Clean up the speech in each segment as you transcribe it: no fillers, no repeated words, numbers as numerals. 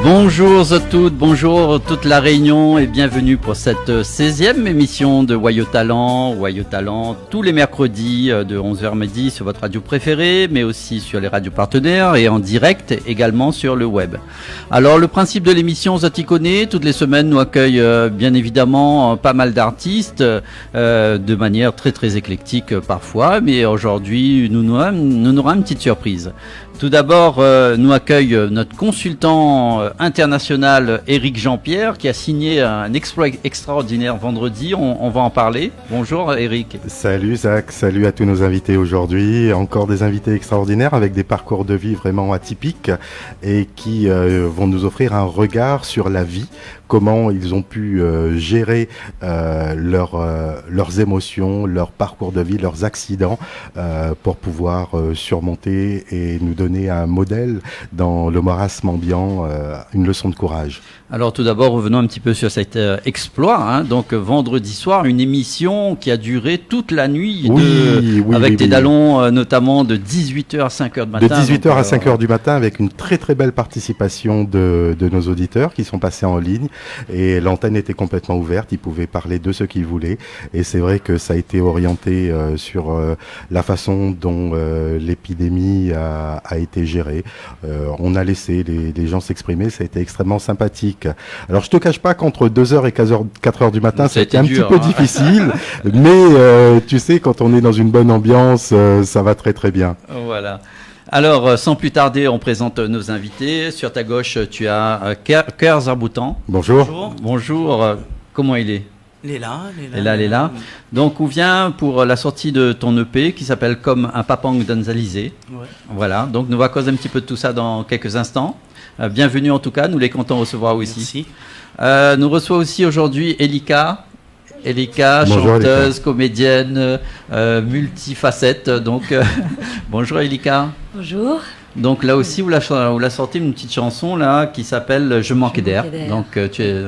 Bonjour à toutes, bonjour toute la Réunion et bienvenue pour cette 16e émission de Wayo Talent. Wayo Talent tous les mercredis de 11h midi sur votre radio préférée, mais aussi sur les radios partenaires et en direct également sur le web. Alors le principe de l'émission, Zatikone, toutes les semaines nous accueille bien évidemment pas mal d'artistes de manière très très éclectique parfois, mais aujourd'hui nous aurons une petite surprise. Tout d'abord, nous accueille notre consultant international Éric Jean-Pierre qui a signé un exploit extraordinaire vendredi. On va en parler. Bonjour Éric. Salut Zach, salut à tous nos invités aujourd'hui. Encore des invités extraordinaires avec des parcours de vie vraiment atypiques et qui vont nous offrir un regard sur la vie. Comment ils ont pu gérer leurs émotions, leur parcours de vie, leurs accidents pour pouvoir surmonter et nous donner un modèle dans le marasme ambiant, une leçon de courage. Alors tout d'abord, revenons un petit peu sur cet exploit. Donc vendredi soir, une émission qui a duré toute la nuit avec des dallons notamment de 18h à 5h du matin. De 18h à 5h du matin avec une très très belle participation de nos auditeurs qui sont passés en ligne. Et l'antenne était complètement ouverte, ils pouvaient parler de ce qu'ils voulaient. Et c'est vrai que ça a été orienté sur la façon dont l'épidémie a été gérée. On a laissé les gens s'exprimer, ça a été extrêmement sympathique. Alors je te cache pas qu'entre 2h et 4h du matin, c'était un petit peu difficile. Mais tu sais, quand on est dans une bonne ambiance, ça va très très bien. Voilà. Alors, sans plus tarder, on présente nos invités. Sur ta gauche, tu as Cœur Zarboutan. Bonjour. Bonjour. Comment il est ? Il est là. Donc, on vient pour la sortie de ton EP qui s'appelle Comme un papang d'Anzalisé. Ouais. Voilà. Donc, nous va causer un petit peu de tout ça dans quelques instants. Bienvenue en tout cas. Nous les comptons recevoir aussi. Merci. Nous reçoit aussi aujourd'hui Elika. Bonjour, chanteuse, Elika. Comédienne, multifacette. Donc, bonjour Elika. Bonjour. Donc là aussi, vous la sortez une petite chanson là qui s'appelle Je manquais d'air. Donc tu es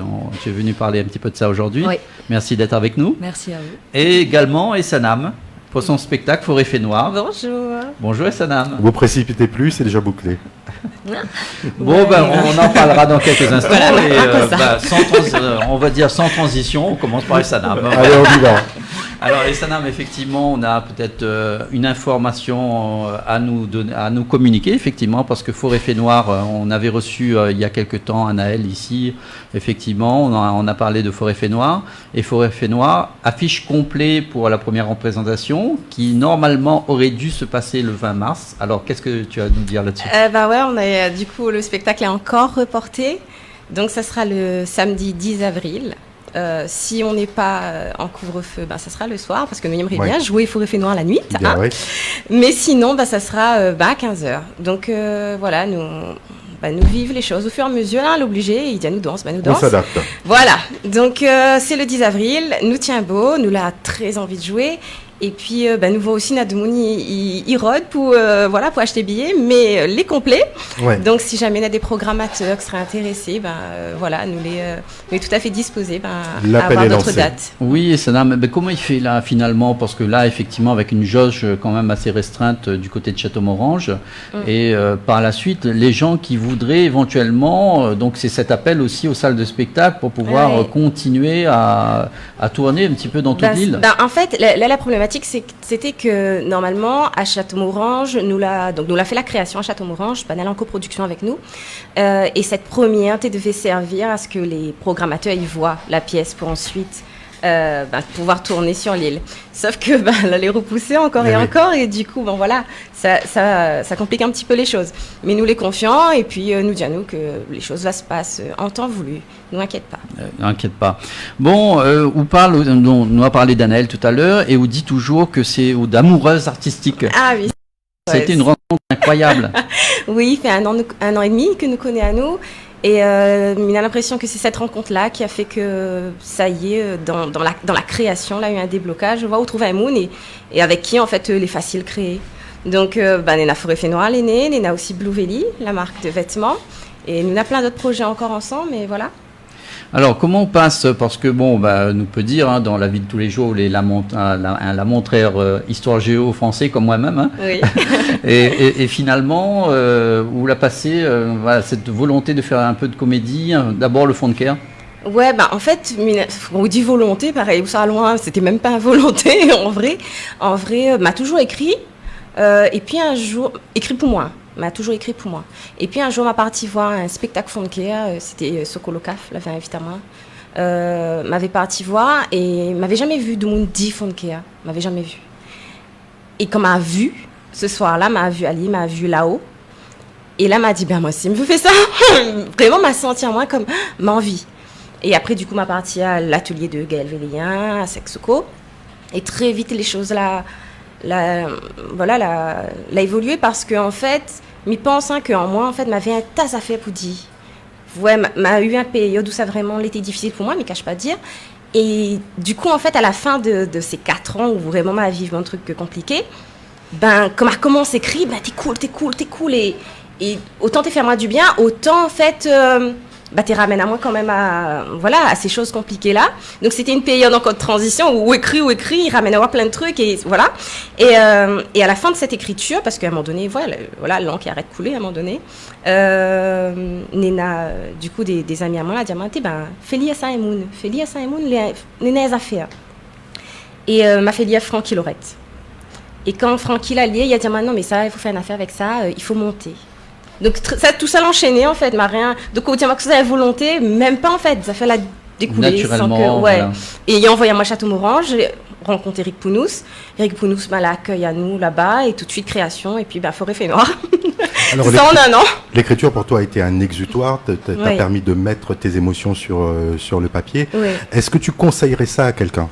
venu parler un petit peu de ça aujourd'hui. Oui. Merci d'être avec nous. Merci à vous. Et également Essanam pour son spectacle Forêt fait noir. Bonjour. Bonjour Essanam. Vous précipitez plus, c'est déjà bouclé. Bon, on en parlera dans quelques instants. Voilà, on va dire sans transition, on commence par Essanam. Allez, on y va. Alors Essanam, effectivement, on a peut-être une information à nous communiquer, effectivement, parce que Forêt fait noir, on avait reçu il y a quelque temps un Anaël ici, effectivement, on a parlé de Forêt fait noir, et Forêt fait noir, affiche complet pour la première représentation, qui normalement aurait dû se passer le 20 mars. Alors, qu'est-ce que tu as à nous dire là-dessus ? Du coup, le spectacle est encore reporté, donc ça sera le samedi 10 avril. Si on n'est pas en couvre-feu, ça sera le soir, parce que nous aimerions bien jouer Forêt fait noir la nuit. Oui. Mais sinon, ça sera à 15h. Donc voilà, nous vivons les choses au fur et à mesure. L'obligé, il dit nous danse, nous danse. On s'adapte. Voilà, donc c'est le 10 avril, nous tient beau, nous l'a très envie de jouer. Et puis, nous voit aussi Nademouni, il rôde pour acheter billets, mais les complets. Ouais. Donc, si jamais il y a des programmateurs qui seraient intéressés, nous les tout à fait disposés à avoir d'autres dates. Oui, mais comment il fait là finalement ? Parce que là, effectivement, avec une jauge quand même assez restreinte du côté de Château-Morange, et par la suite, les gens qui voudraient éventuellement, donc c'est cet appel aussi aux salles de spectacle pour pouvoir continuer à tourner un petit peu dans toute l'île. En fait, la problématique, c'était que normalement à Château-Morange, nous l'a fait la création à Château-Morange, Panel en coproduction avec nous, et cette première devait servir à ce que les programmateurs y voient la pièce pour ensuite pouvoir tourner sur l'île. Sauf que là, les repousser encore et encore, et du coup, ça complique un petit peu les choses. Mais nous les confions, et puis nous disons que les choses se passent en temps voulu. Ne inquiète pas. N'inquiète pas. Bon, on a parlé d'Anaël tout à l'heure, et on dit toujours que c'est d'amoureuse artistique. Ah oui. Ça a été une rencontre incroyable. Oui, il fait un an et demi que nous connaît à nous. Et on a l'impression que c'est cette rencontre-là qui a fait que ça y est, dans la création, là, il y a eu un déblocage. Je vois où trouver un moon et avec qui, en fait, les facile créer. Donc, Nena Forêt Fait Noir, l'aîné, Nena aussi Blue Valley, la marque de vêtements. Et nous, on a plein d'autres projets encore ensemble, mais voilà. Alors, comment on passe, parce que nous peut dire, dans la vie de tous les jours, la montraire histoire géo français comme moi-même, oui. et finalement, où l'a passé cette volonté de faire un peu de comédie, d'abord le Fondecaire. Ouais, en fait, on dit volonté, pareil, où ça loin, c'était même pas volonté, en vrai, m'a toujours écrit, et puis un jour, écrit pour moi. M'a toujours écrit pour moi. Et puis un jour, m'a parti voir un spectacle Fondecaire, c'était Sokolo Caf, l'avait invité à moi. M'avait parti voir et m'avait jamais vu de monde dit Fondecaire, m'avait jamais vu. Et quand m'a vu, ce soir-là, m'a vu Ali, m'a vu là-haut. Et là, m'a dit, moi aussi, me fais ça. Vraiment, m'a senti en moi comme m'a envie. Et après, du coup, m'a parti à l'atelier de Gaël Vélien, à Sexoco. Et très vite, les choses là l'a évolué parce qu'en fait, m'y pense qu'en moi, en fait, m'avait un tas à faire pour dire. Ouais, m'a eu une période où ça vraiment était difficile pour moi, mais cache pas dire. Et du coup, en fait, à la fin de ces 4 ans où vraiment m'a vécu un truc compliqué, quand m'a commencé à écrire, t'es cool. Et autant t'es faire moi du bien, autant en fait, t'es ramène à moi quand même à ces choses compliquées là. Donc c'était une période encore de transition où écrit, il ramène à moi plein de trucs et voilà. Et à la fin de cette écriture, parce qu'à un moment donné, voilà, l'encre qui arrête de couler à un moment donné, Nena, du coup des amis à moi, la diamanté, fais-li à Saint-Emoun, Nena les affaires. Et m'a fait lire Francky Lorette. Et quand Francky l'a lié, il a dit non mais ça, il faut faire une affaire avec ça, il faut monter. Donc tout ça l'enchaîné en fait, m'a rien. Donc au que ça a volonté, même pas en fait, ça fait la découler naturellement. Sans que, ouais. Voilà. Et il a envoyé à moi Château-Morange, j'ai rencontré Eric Pounous. Eric Pounous l'accueille à nous là-bas et tout de suite création et puis Forêt Fait Noir. Alors, ça en un an. L'écriture pour toi a été un exutoire, t'a permis de mettre tes émotions sur le papier. Oui. Est-ce que tu conseillerais ça à quelqu'un?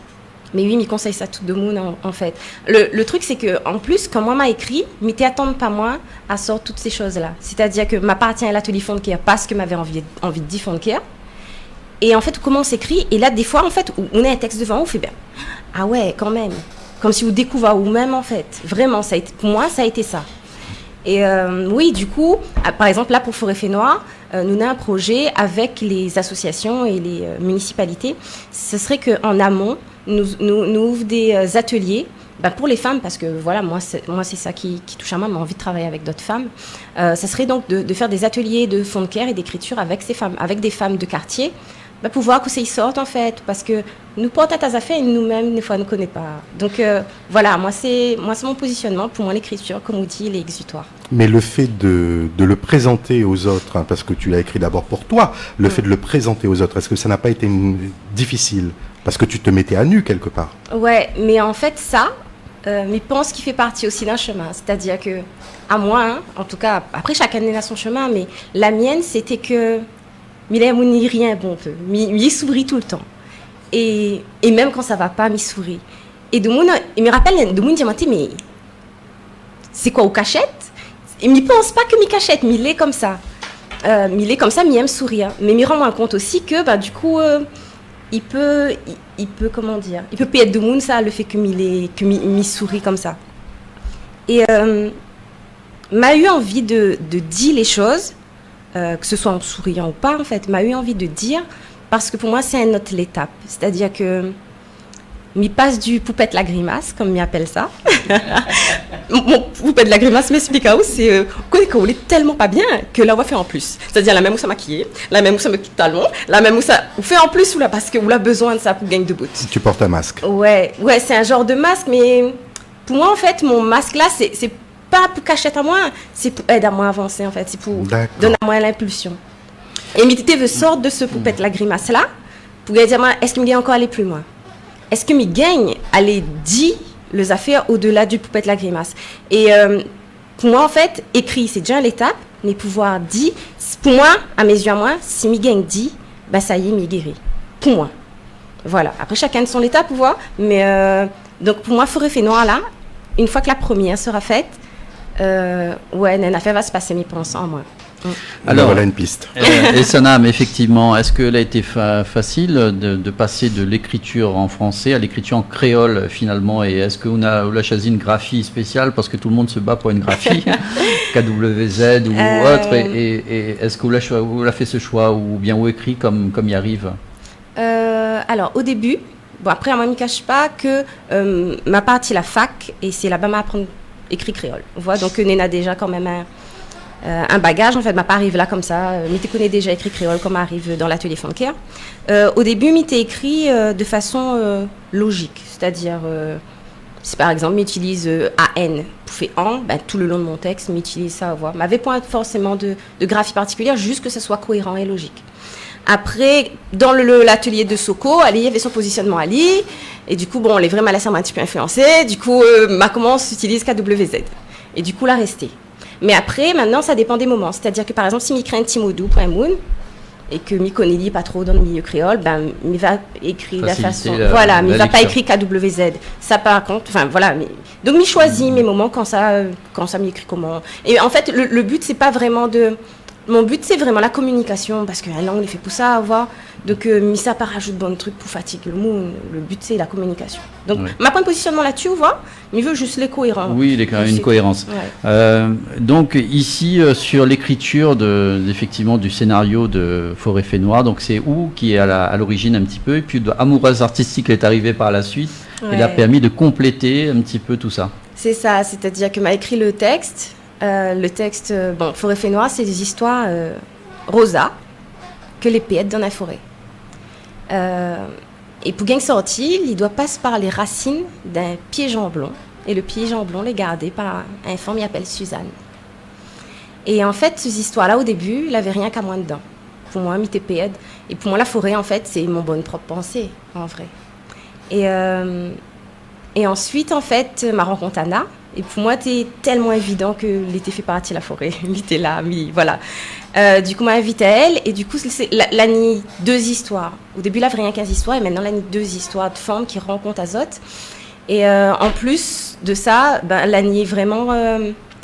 Mais oui, il conseille ça tout de monde en fait. Le truc c'est que en plus, quand moi m'a écrit, mais t'attends pas moi à sortir toutes ces choses-là. C'est-à-dire que m'appartient à l'atelier Fondecaire parce que m'avait envie de dire Fondecaire. Et en fait, comment on s'écrit? Et là, des fois, en fait, on a un texte devant, on fait bien. Ah ouais, quand même. Comme si vous découvrez vous-même en fait. Vraiment, pour moi, ça a été ça. Et oui, du coup, par exemple, là pour Forêt Fait Noir, nous avons un projet avec les associations et les municipalités. Ce serait qu'en amont, nous ouvrons des ateliers pour les femmes, parce que voilà, moi c'est ça qui touche à moi, j'ai envie de travailler avec d'autres femmes. Ça serait donc de faire des ateliers de Fondecaire et d'écriture avec ces femmes, avec des femmes de quartier, pour voir que ça y sortent en fait, parce que nous portons à affaires et nous-mêmes, des fois, ne connaissons pas. Donc voilà, moi c'est mon positionnement. Pour moi, l'écriture, comme on dit, il est exutoire. Mais le fait de le présenter aux autres, parce que tu l'as écrit d'abord pour toi, le fait de le présenter aux autres, est-ce que ça n'a pas été difficile? Parce que tu te mettais à nu quelque part. Ouais, mais en fait ça, je pense qu'il fait partie aussi d'un chemin. C'est-à-dire que, à moi, en tout cas, après chacun a son chemin, mais la mienne, c'était que Mila n'y rien bon peu. M'y sourit tout le temps. Et même quand ça va pas, m'y sourit. Et de mon, il me rappelle de mon diamanté, mais c'est quoi, aux cachettes? Il m'y pense pas que m'y cachette, mais il est comme ça. Mais aime sourire. Mais m'y rend moins compte aussi que, du coup, il peut, comment dire, il peut payer de monde ça, le fait que m'y sourit comme ça. Et m'a eu envie de dire les choses, que ce soit en souriant ou pas, en fait, m'a eu envie de dire, parce que pour moi, c'est une autre étape. C'est-à-dire que m'y passe du poupette la grimace, comme m'y appelle ça. Mon poupette la grimace m'explique où c'est qu'on est tellement pas bien que là on va faire en plus. C'est-à-dire la même où ça maquille, la même où ça me quitte talon, la même où ça fait en plus ou là parce que vous a besoin de ça pour gagner de bout. Tu portes un masque. Ouais, c'est un genre de masque, mais pour moi en fait mon masque là c'est pas pour cachette à moi, c'est pour aider à moi à avancer en fait, c'est pour donner à moi l'impulsion. Et Mitité veut sortir de ce poupette la grimace là pour dire moi est-ce qu'il me gagne encore aller plus loin? Est-ce que me gagne aller dire les affaires au-delà du poupette la grimace? Et pour moi, en fait, écrit, c'est déjà l'étape, mais pouvoir dire, pour moi, à mes yeux à moi, si me gagne dit, ça y est, m'y guérit. Pour moi. Voilà. Après, chacun de son étape, pour voir. Mais donc, pour moi, Forêt Fait Noir, là, une fois que la première sera faite, une affaire va se passer, m'y pense en moi. Alors, voilà une piste. Et Sanam, effectivement, est-ce qu'elle a été facile de passer de l'écriture en français à l'écriture en créole finalement? Et est-ce qu'on a choisi une graphie spéciale parce que tout le monde se bat pour une graphie, KWZ ou autre? Et est-ce que vous l'avez fait ce choix ou bien ou écrit comme il arrive? Alors, au début, bon, après, moi, je ne me cache pas que ma partie, la fac, et c'est là-bas, m'apprendre écrit créole. On voit, donc, Néna déjà quand même un bagage. En fait, ma part arrive là comme ça. Je connais déjà écrit créole comme arrive dans l'atelier Fonker. Au début, je écrit de façon logique. C'est-à-dire, si par exemple, j'utilise AN pour faire en, ben, tout le long de mon texte, j'utilise ça. Je n'avais pas forcément de graphie particulière, juste que ce soit cohérent et logique. Après, dans l'atelier de Soko, Ali avait son positionnement Ali, et du coup, bon, les vrais malassins m'ont un petit peu influencé, du coup, ma commence utilise KWZ. Et du coup, la resté. Mais après, maintenant, ça dépend des moments. C'est-à-dire que, par exemple, si je crée un Timodou pour un moon, et que je ne connais pas trop dans le milieu créole, ben, il va écrire de la façon... Voilà, mais il ne va pas écrire KWZ. Ça, par contre, enfin, voilà. Donc, je choisis mes moments quand ça m'écrit comment. Et en fait, le but, c'est pas vraiment de... Mon but, c'est vraiment la communication, parce que la langue est fait pour ça, avoir. Donc, mis ça par rajoute bon truc pour fatiguer le monde. Le but, c'est la communication. Donc, ma point de positionnement là-dessus, on voit, mais il veut juste les cohérents. Oui, il y a une cohérence. Ouais. Donc, ici, sur l'écriture effectivement, du scénario de Forêt Fait Noir, donc c'est qui est à l'origine un petit peu, et puis Amoureuse Artistique est arrivée par la suite, et a permis de compléter un petit peu tout ça. C'est ça, c'est-à-dire que m'a écrit le texte. Bon, Forêt Fait Noir, c'est des histoires rosa que les péètes dans la forêt. Et pour gang sorti, il doit passer par les racines d'un piège en blond. Et le piège en blond est gardé par un femme qui s'appelle Suzanne. Et en fait, ces histoires-là, au début, il n'avait rien qu'à moi dedans. Pour moi, m'était péète. Et pour moi, la forêt, en fait, c'est mon bonne propre pensée, en vrai. Et ensuite, en fait, ma rencontre Anna. Et pour moi, c'était tellement évident que l'été fait partie de la forêt. Il était là, mais voilà. Du coup, m'a invité à elle. Et du coup, c'est l'année 2 histoires. Au début, il n'avait rien qu'à histoires. Et maintenant, l'année 2 histoires de femmes qui rencontrent Azote. Et en plus de ça, ben, l'année vraiment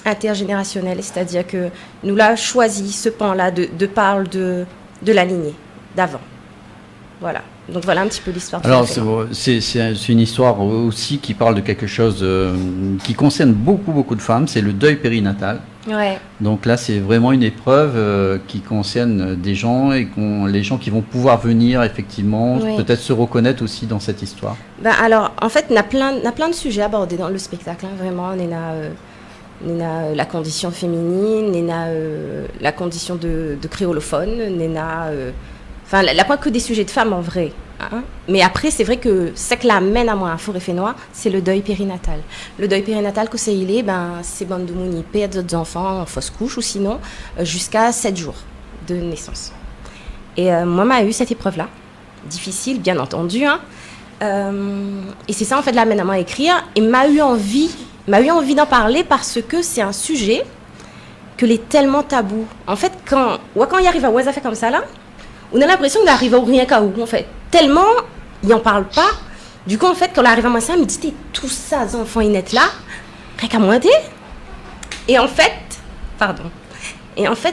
intergénérationnelle. C'est-à-dire que nous l'avons choisi, ce pan-là, de parler de la lignée d'avant. Voilà. Donc voilà un petit peu l'histoire. Alors c'est une histoire aussi qui parle de quelque chose qui concerne beaucoup de femmes, c'est le deuil périnatal. Ouais. Donc là c'est vraiment une épreuve qui concerne des gens et les gens qui vont pouvoir venir effectivement peut-être se reconnaître aussi dans cette histoire. Ben alors en fait on a plein de sujets abordés dans le spectacle, hein, vraiment. On a la condition féminine, on a la condition de créolophone, on a enfin, la pas que des sujets de femmes en vrai. Hein. Mais après, c'est vrai que ce qui l'amène à moi à Forêt Fait Noir, c'est le deuil périnatal. Le deuil périnatal, que c'est bande de mouni, perdent d'autres enfants en fausse couche ou sinon jusqu'à 7 jours de naissance. Et moi, m'a eu cette épreuve-là. Difficile, bien entendu. Hein. Et c'est ça, en fait, l'amène à moi à écrire. Et m'a eu envie d'en parler parce que c'est un sujet que est tellement tabou. En fait, quand il arrive à ça fait comme ça, là, on a l'impression qu'il arrive au rien qu'à où, en fait. Tellement, il n'en parle pas. Du coup, en fait, quand on arrive à moi, ça, il me dit, t'es tous ces enfants innettes là, rien qu'à moi, Et en fait,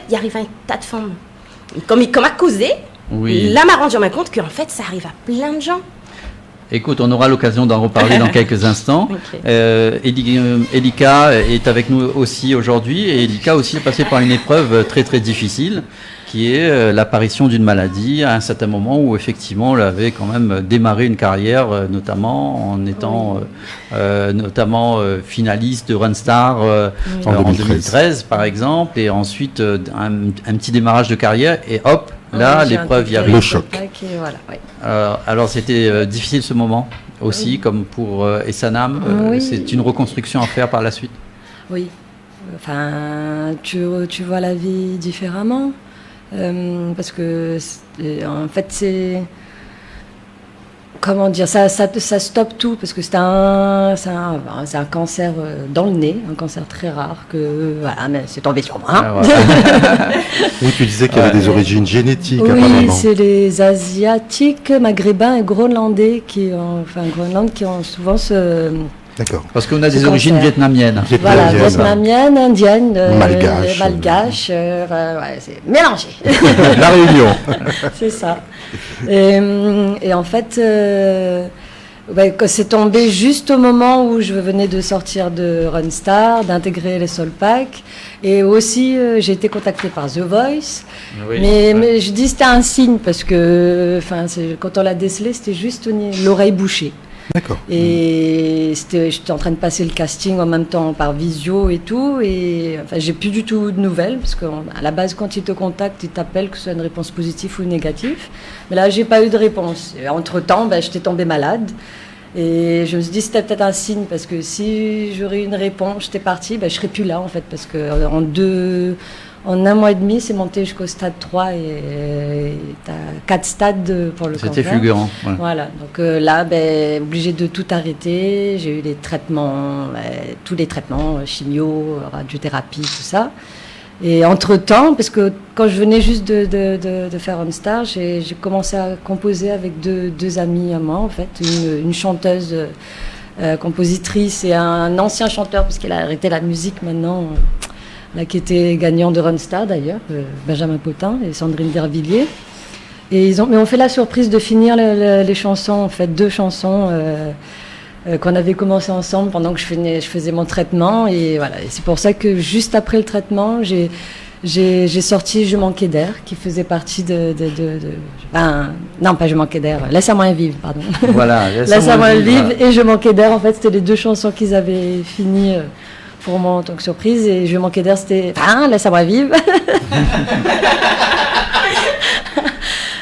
il arrive à un tas de femmes. Comme à causer, là, m'a rendu compte qu'en fait, ça arrive à plein de gens. Écoute, on aura l'occasion d'en reparler dans quelques instants. Okay. Elika est avec nous aussi aujourd'hui. Et Elika aussi est passée par une épreuve très très difficile, qui est l'apparition d'une maladie à un certain moment où effectivement elle avait quand même démarré une carrière, notamment en étant finaliste de Runstar en 2013 par exemple, et ensuite un petit démarrage de carrière et hop, là l'épreuve y arrive. Le choc. Okay, voilà, alors c'était difficile ce moment aussi, comme pour Sanam, c'est une reconstruction à faire par la suite. Oui, enfin tu vois la vie différemment. Parce que en fait c'est comment dire, ça stoppe tout, parce que c'est un cancer dans le nez, un cancer très rare que voilà, mais c'est tombé sur moi. Ah, voilà. Oui, tu disais qu'il y avait des origines génétiques. Oui, apparemment. C'est les Asiatiques, Maghrébins et Groenlandais qui ont souvent D'accord. Parce qu'on a des origines vietnamiennes. Voilà, vietnamienne, indienne, malgache, ouais, c'est mélangé. La Réunion. C'est ça. Et en fait, c'est tombé juste au moment où je venais de sortir de Runstar, d'intégrer les Soul Pack. Et aussi, j'ai été contactée par The Voice. Oui, mais je dis c'était un signe parce que quand on l'a décelé, c'était juste l'oreille bouchée. D'accord. Et j'étais en train de passer le casting en même temps par visio et tout. Et j'ai plus du tout de nouvelles parce qu'à la base, quand ils te contactent, ils t'appellent que ce soit une réponse positive ou négative. Mais là, j'ai pas eu de réponse. Et entre-temps, j'étais tombée malade. Et je me suis dit, c'était peut-être un signe parce que si j'aurais eu une réponse, j'étais partie, je serais plus là en fait. Parce qu'en un mois et demi, c'est monté jusqu'au stade 3 et tu as 4 stades pour le cancer. C'était fulgurant. Ouais. Voilà, donc là, obligé de tout arrêter. J'ai eu les traitements, tous les traitements, chimio, radiothérapie, tout ça. Et entre-temps, parce que quand je venais juste de faire Homestar, j'ai commencé à composer avec deux amis à moi, en fait. Une chanteuse, compositrice et un ancien chanteur, parce qu'il a arrêté la musique maintenant, là, qui était gagnant de Runstar d'ailleurs, Benjamin Potin et Sandrine Dervilliers. Et ils ont fait la surprise de finir les chansons, en fait, 2 chansons qu'on avait commencé ensemble pendant que je faisais mon traitement. Et voilà, et c'est pour ça que juste après le traitement, j'ai sorti Je manquais d'air, qui faisait partie non, pas Je manquais d'air, Laisse-moi vivre, pardon. Voilà, Laisse-moi vivre et Je manquais d'air, en fait, c'était les 2 chansons qu'ils avaient finies pour moi en tant que surprise. Et Je manquais d'air, c'était Laisse-moi vivre.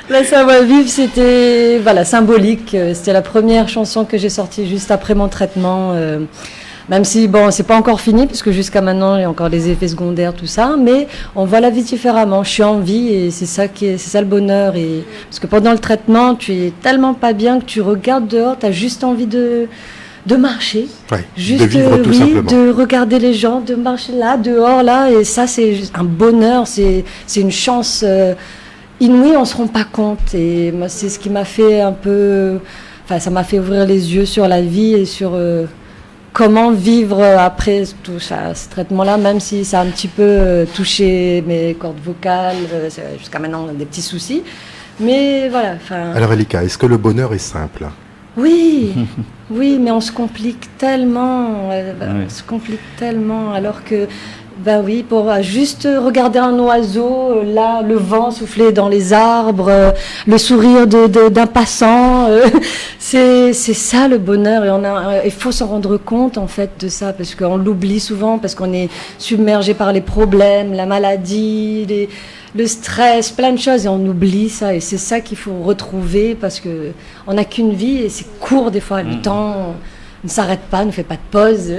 Laisse-moi vivre, c'était symbolique. C'était la première chanson que j'ai sortie juste après mon traitement. Même si, c'est pas encore fini, parce que jusqu'à maintenant, il y a encore des effets secondaires, tout ça. Mais on voit la vie différemment. Je suis en vie et c'est ça le bonheur. Et, parce que pendant le traitement, tu es tellement pas bien que tu regardes dehors, tu as juste envie de marcher. Ouais, juste, de vivre tout simplement. De regarder les gens, de marcher là, dehors, là. Et ça, c'est un bonheur. C'est une chance inouïe, on ne se rend pas compte. Et moi, c'est ce qui m'a fait un peu... ça m'a fait ouvrir les yeux sur la vie et sur comment vivre après tout ça, ce traitement-là, même si ça a un petit peu touché mes cordes vocales, jusqu'à maintenant, des petits soucis. Mais voilà. Alors, Elika, est-ce que le bonheur est simple ? Oui, oui, mais on se complique tellement. On se complique tellement, alors que... oui, pour juste regarder un oiseau, là, le vent souffler dans les arbres, le sourire d'un passant, c'est ça le bonheur. Et il faut s'en rendre compte en fait de ça, parce qu'on l'oublie souvent, parce qu'on est submergé par les problèmes, la maladie, le stress, plein de choses, et on oublie ça. Et c'est ça qu'il faut retrouver, parce qu'on n'a qu'une vie et c'est court des fois, le temps ne s'arrête pas, ne fait pas de pause.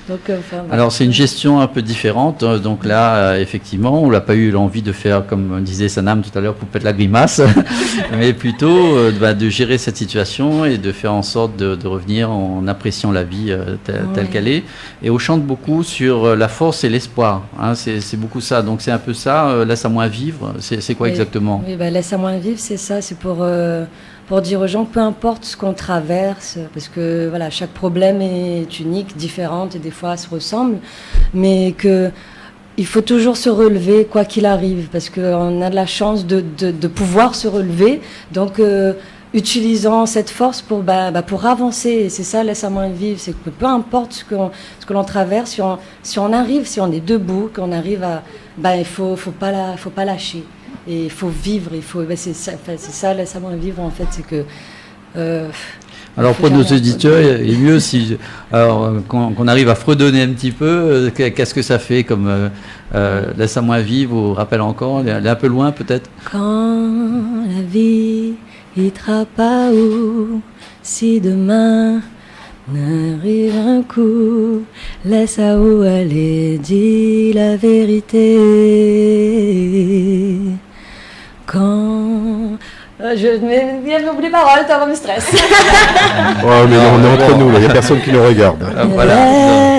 Donc, alors c'est une gestion un peu différente. Donc là, effectivement, on n'a pas eu l'envie de faire, comme disait Sanam tout à l'heure, poupette la grimace, mais plutôt de gérer cette situation et de faire en sorte de revenir en appréciant la vie telle qu'elle est. Et on chante beaucoup sur la force et l'espoir. Hein, c'est beaucoup ça. Donc c'est un peu ça, Laisse-moi vivre. C'est quoi exactement ? Oui, Laisse-moi vivre, c'est ça. C'est pour dire aux gens que peu importe ce qu'on traverse, parce que voilà, chaque problème est unique, différente et des fois se ressemble, mais il faut toujours se relever quoi qu'il arrive, parce qu'on a de la chance de pouvoir se relever, donc utilisant cette force pour avancer. Et c'est ça, Laisse-moi vivre, c'est que peu importe ce que l'on traverse, si on arrive, si on est debout, qu'on arrive à... il faut pas lâcher. Et il faut vivre, c'est ça, Laisse-moi vivre en fait, c'est que... alors pour nos auditeurs, il est mieux qu'on arrive à fredonner un petit peu. Qu'est-ce que ça fait comme Laisse-moi vivre, ou rappelle encore, elle est un peu loin peut-être. Quand la vie n'ira pas où, si demain n'arrive un coup, laisse à où aller, dis la vérité. Quand... je m'oublie les paroles, ça me stresse. Mais on est entre nous, il n'y a personne qui nous regarde.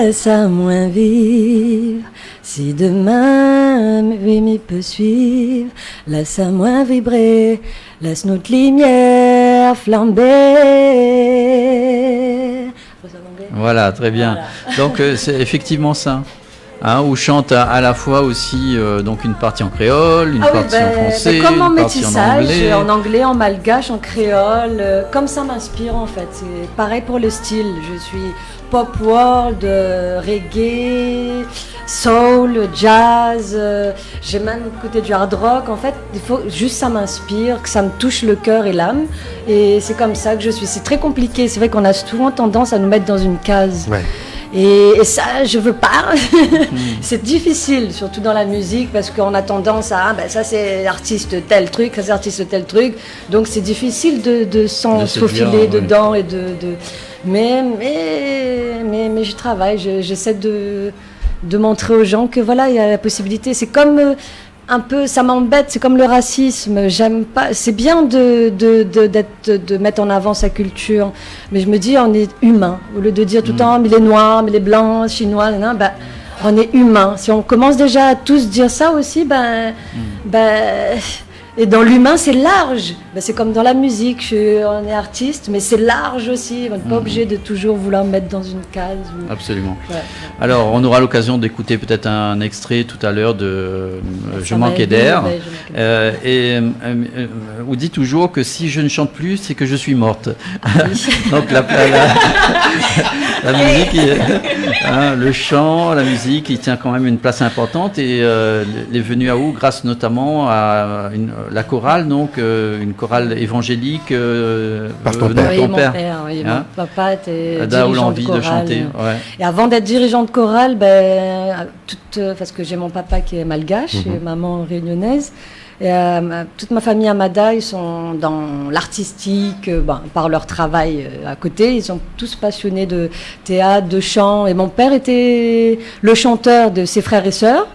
Laisse-moi vivre, si demain m'y peut suivre, laisse-moi vibrer, laisse notre lumière flamber. Voilà, très bien. Voilà. Donc c'est effectivement ça. Où chante à la fois aussi donc une partie en créole, une partie en français, comme en une partie métissage, en anglais, en malgache, en créole, comme ça m'inspire en fait. C'est pareil pour le style. Je suis pop world, reggae, soul, jazz. J'ai même côté du hard rock. En fait, il faut juste ça m'inspire, que ça me touche le cœur et l'âme. Et c'est comme ça que je suis. C'est très compliqué. C'est vrai qu'on a souvent tendance à nous mettre dans une case. Ouais. Et ça, je veux pas. C'est difficile, surtout dans la musique, parce qu'on a tendance à, ça c'est artiste tel truc, ça c'est artiste tel truc. Donc c'est difficile de s'en faufiler dedans et mais je travaille, j'essaie de montrer aux gens que voilà, il y a la possibilité. C'est comme un peu, ça m'embête, c'est comme le racisme. J'aime pas. C'est bien de mettre en avant sa culture, mais je me dis on est humain. Au lieu de dire tout le temps mais les noirs, mais les blancs, chinois, on est humain. Si on commence déjà à tous dire ça aussi, et dans l'humain c'est large. C'est comme dans la musique, on est artiste, mais c'est large aussi. On n'est pas obligé de toujours vouloir mettre dans une case. Absolument. Ouais. Alors on aura l'occasion d'écouter peut-être un extrait tout à l'heure de Je manquais d'air. On dit toujours que si je ne chante plus, c'est que je suis morte. Donc la musique, le chant, la musique, il tient quand même une place importante et est venu à où grâce notamment à la chorale, donc une chorale évangélique par ton père. Oui, mon père, oui, mon papa était dirigeant de chorale. De chanter, ouais. Et avant d'être dirigeant de chorale, parce que j'ai mon papa qui est malgache et maman réunionnaise, et, toute ma famille à Mada, ils sont dans l'artistique, par leur travail à côté, ils sont tous passionnés de théâtre, de chant, et mon père était le chanteur de ses frères et sœurs.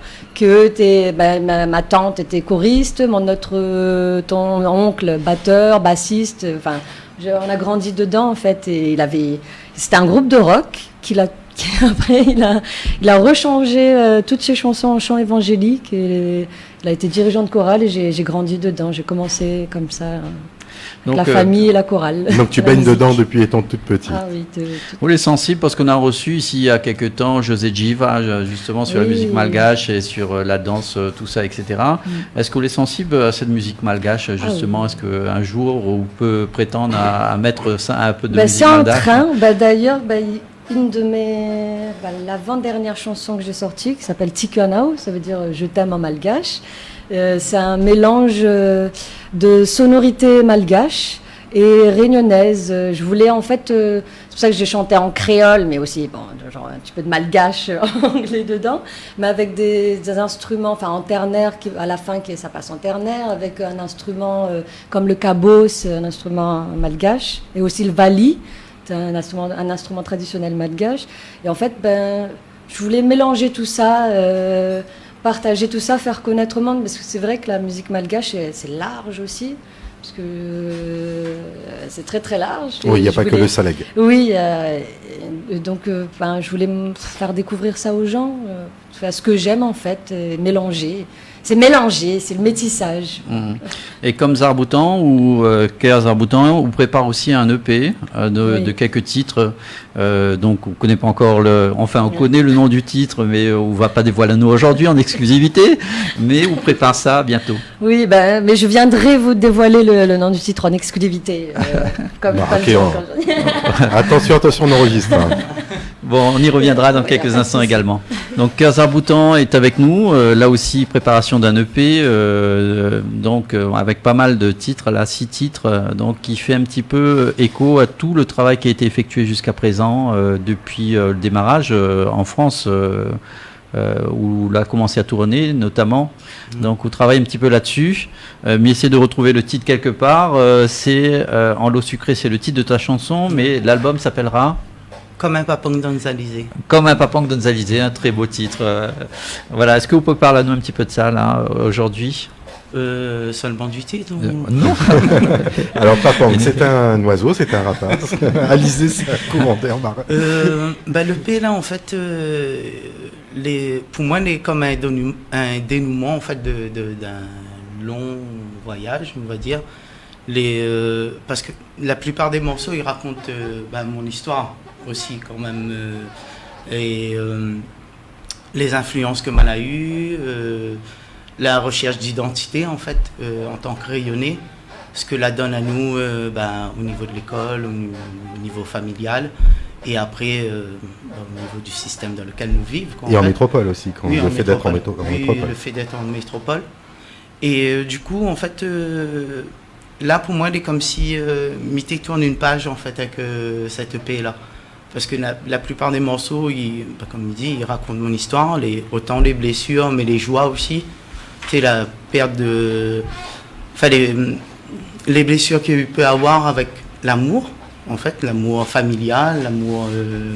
Ma tante était choriste, ton oncle batteur, bassiste. On a grandi dedans en fait. Et c'était un groupe de rock après il a rechangé toutes ses chansons en chant évangélique. Et il a été dirigeant de chorale et j'ai grandi dedans. J'ai commencé comme ça. Donc, la famille et la chorale. Donc tu baignes dedans depuis étant toute petite. Ah oui, Vous les sensible parce qu'on a reçu ici il y a quelques temps José Jiva justement sur la musique malgache et sur la danse, tout ça, etc. Est-ce que vous les sensible à cette musique malgache justement? Est-ce qu'un jour vous peut prétendre à mettre ça, un peu de musique malgache? C'est en train. D'ailleurs, une de l'avant-dernière chanson que j'ai sortie qui s'appelle Tikanao, ça veut dire je t'aime en malgache. C'est un mélange de sonorités malgaches et réunionnaise. Je voulais en fait, c'est pour ça que j'ai chanté en créole, mais aussi genre un petit peu de malgache anglais dedans, mais avec des instruments, en ternaire, à la fin ça passe en ternaire, avec un instrument comme le kabos, un instrument malgache, et aussi le vali, c'est un instrument traditionnel malgache. Et en fait, je voulais mélanger tout ça. Partager tout ça, faire connaître au monde, parce que c'est vrai que la musique malgache, c'est large aussi, parce que c'est très très large. Oui, il n'y a pas que le saleg. Oui, donc je voulais faire découvrir ça aux gens, ce que j'aime en fait, mélanger. C'est mélangé, c'est le métissage. Et comme Zarboutan ou Kéa Zarboutan, on prépare aussi un EP de quelques titres. Donc on ne connaît pas encore on connaît le nom du titre, mais on ne va pas dévoiler nous aujourd'hui en exclusivité. Mais on prépare ça bientôt. Oui, mais je viendrai vous dévoiler le nom du titre en exclusivité. Attention, on enregistre. Bon, on y reviendra dans quelques instants également. Donc Kéa Zarboutan est avec nous, là aussi préparation d'un EP, avec pas mal de titres, là 6 titres, donc qui fait un petit peu écho à tout le travail qui a été effectué jusqu'à présent depuis le démarrage en France, où il a commencé à tourner notamment. Donc on travaille un petit peu là-dessus, mais essayer de retrouver le titre quelque part. C'est En l'eau sucrée, c'est le titre de ta chanson, mais l'album s'appellera Comme un papang d'Anzalisé. Comme un papang d'Anzalisé, un très beau titre. Voilà, est-ce que vous pouvez parler à nous un petit peu de ça là aujourd'hui? Seulement du titre Non. Alors papang, c'est un oiseau, c'est un rapace. Alizé, c'est un courant d'air marin. Le P là en fait, pour moi, il est comme un dénouement en fait d'un long voyage, on va dire. Parce que la plupart des morceaux, ils racontent mon histoire aussi quand même. Et les influences que Mal a eues, la recherche d'identité en fait, en tant que rayonnée, ce que la donne à nous au niveau de l'école, au niveau familial, et après au niveau du système dans lequel nous vivons. Et en métropole aussi, le fait d'être en métropole. Oui, le fait d'être en métropole. Et du coup, en fait, là pour moi, il est comme si Mité tourne une page en fait avec cette EP là. Parce que la plupart des morceaux, comme il dit, ils racontent mon histoire, autant les blessures, mais les joies aussi. C'est la perte de... Enfin, les blessures qu'il peut avoir avec l'amour, en fait, l'amour familial, l'amour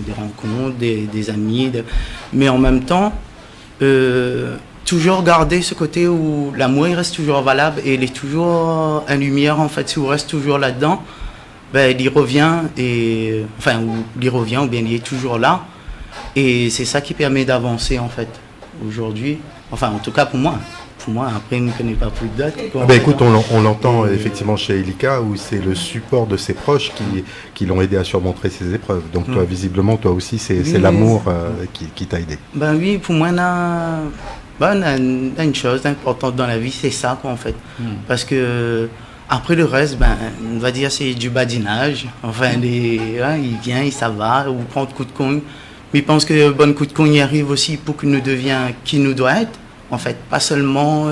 des rencontres, des amis. Mais en même temps, toujours garder ce côté où l'amour, il reste toujours valable et il est toujours en lumière, en fait, si on reste toujours là-dedans. Ben, il y revient, ou bien il est toujours là. Et c'est ça qui permet d'avancer, en fait, aujourd'hui. Enfin, en tout cas, pour moi. Pour moi, après, je ne connais pas plus de dates. Écoute, on l'entend effectivement chez Elika, où c'est le support de ses proches qui l'ont aidé à surmonter ses épreuves. Donc, toi, visiblement, toi aussi, c'est l'amour qui t'a aidé. Ben oui, pour moi, on a une chose importante dans la vie, c'est ça, quoi, en fait. Parce que... Après le reste, on va dire c'est du badinage. Enfin, il vient, il ça va, ou prend coup de cogne. Mais je pense que le bon coup de cogne y arrive aussi pour que nous devions qui nous doit être. En fait, pas seulement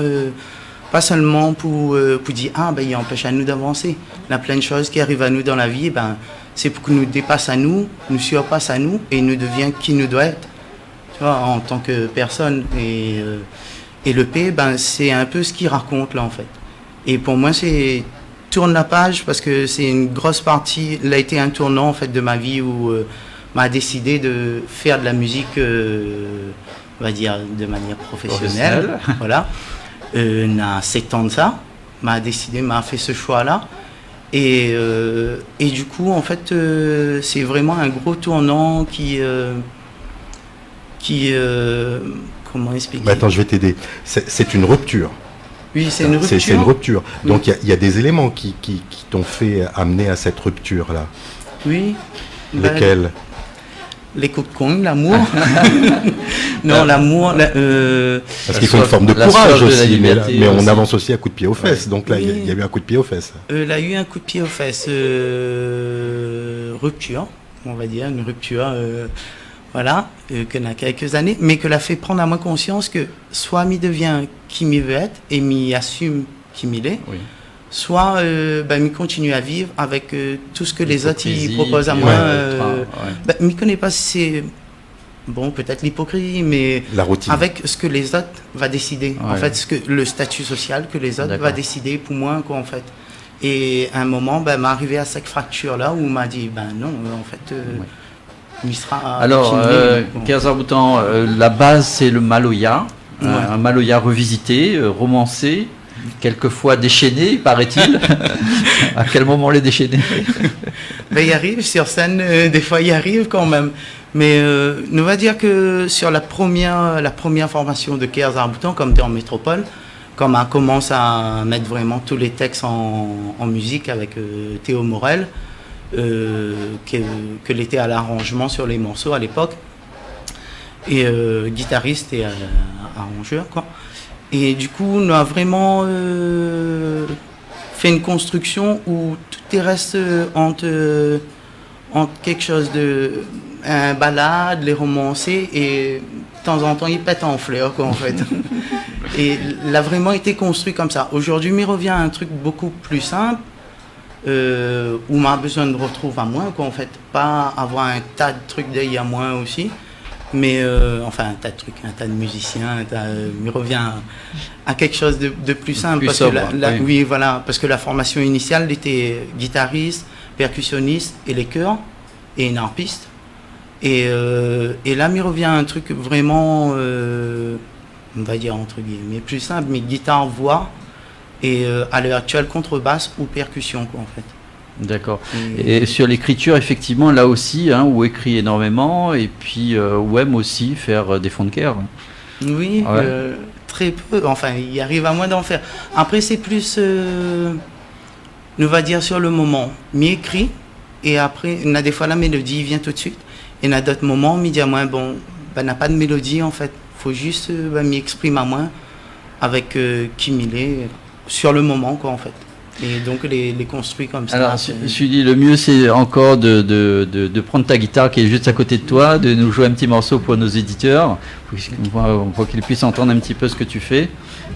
pour dire il empêche à nous d'avancer. Il y a plein de choses qui arrivent à nous dans la vie. C'est pour que nous dépasse à nous surpasse à nous et nous devions qui nous doit être. Tu vois, en tant que personne. Et le P, c'est un peu ce qu'il raconte là en fait. Et pour moi, c'est tourne la page parce que c'est une grosse partie. Il a été un tournant en fait de ma vie où m'a décidé de faire de la musique, on va dire de manière professionnelle. Voilà. Il y a 7 ans de ça, m'a fait ce choix-là. Et du coup, en fait, c'est vraiment un gros tournant qui comment expliquer ? Attends, je vais t'aider. C'est une rupture. Oui, c'est une rupture. C'est une rupture. Donc, il y a des éléments qui t'ont fait amener à cette rupture-là. Oui. Lesquels ? Les coups de cogne, l'amour. Non, l'amour... Parce qu'il faut une forme de courage aussi, mais on avance aussi à coup de pied aux fesses. Donc là, il y a eu un coup de pied aux fesses. Il a eu un coup de pied aux fesses. Rupture, on va dire, une rupture... Voilà, qu'on a quelques années, mais que l'a fait prendre à moi conscience que soit m'y devient qui m'y veut être et m'y assume qui m'y est, soit m'y continue à vivre avec tout ce que les autres y proposent à moi. M'y connais pas si c'est peut-être l'hypocrisie, mais la routine. Avec ce que les autres va décider. En fait, le statut social que les autres va décider pour moi, quoi, en fait. Et à un moment, m'est arrivé à cette fracture-là où on m'a dit, non, en fait. Alors, Kers Arc-Boutan, la base c'est le Maloya, un Maloya revisité, romancé, quelquefois déchaîné, paraît-il. À quel moment les déchaîner ? Il arrive sur scène, des fois il arrive quand même. Mais on va dire que sur la première formation de Kers Arc-Boutan, comme en métropole, comme on commence à mettre vraiment tous les textes en musique avec Théo Morel, que l'était à l'arrangement sur les morceaux à l'époque, et guitariste et arrangeur, quoi. Et du coup, on a vraiment fait une construction où tout est reste entre quelque chose de un ballade, les romancés, et de temps en temps, il pète en fleurs, quoi, en fait. Et il a vraiment été construit comme ça. Aujourd'hui, il revient à un truc beaucoup plus simple, où on a besoin de retrouver à moi, quoi, en fait, pas avoir un tas de trucs derrière moi aussi, mais enfin un tas de trucs, un tas de musiciens, il revient à quelque chose de plus simple, plus parce sobre, que oui, voilà, parce que la formation initiale était guitariste, percussionniste et les chœurs et une harpiste, et là il revient à un truc vraiment, on va dire entre guillemets plus simple, mais guitare, voix. Et à l'heure actuelle, contrebasse ou percussion, quoi, en fait. D'accord. Et sur l'écriture, effectivement, là aussi, où écrit énormément, et puis où aime aussi faire des fonds de cœur. Oui, très peu. Enfin, il arrive à moins d'en faire. Après, c'est plus, on va dire, sur le moment. Mi-écrit, et après, il y a des fois la mélodie vient tout de suite. Et il y a d'autres moments, il dit à moi, bon, ben, n'a pas de mélodie en fait. Il faut juste m'y exprimer à moi avec qui il est sur le moment, quoi, en fait. Et donc les construits comme ça. Alors, je me suis dit, le mieux c'est encore de prendre ta guitare qui est juste à côté de toi, de nous jouer un petit morceau pour nos éditeurs, pour qu'ils puissent entendre un petit peu ce que tu fais.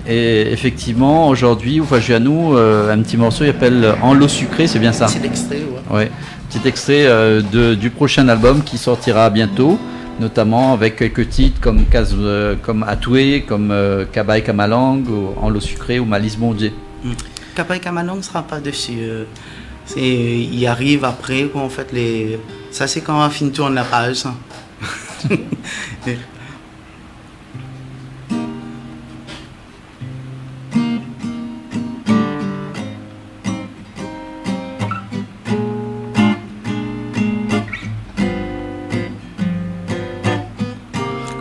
Et effectivement, aujourd'hui, enfin, j'ai à nous un petit morceau qui s'appelle En l'eau sucrée, c'est bien ça? C'est l'extrait, ouais. Ouais, petit extrait du prochain album qui sortira bientôt, notamment avec quelques titres comme Atoué, comme Kabaï Kamalang, ou En l'eau sucrée ou Malice Bondier. Kabaï Kamalang ne sera pas dessus. Il arrive après, quoi, en fait. Ça, c'est quand on tourne la page. Ça.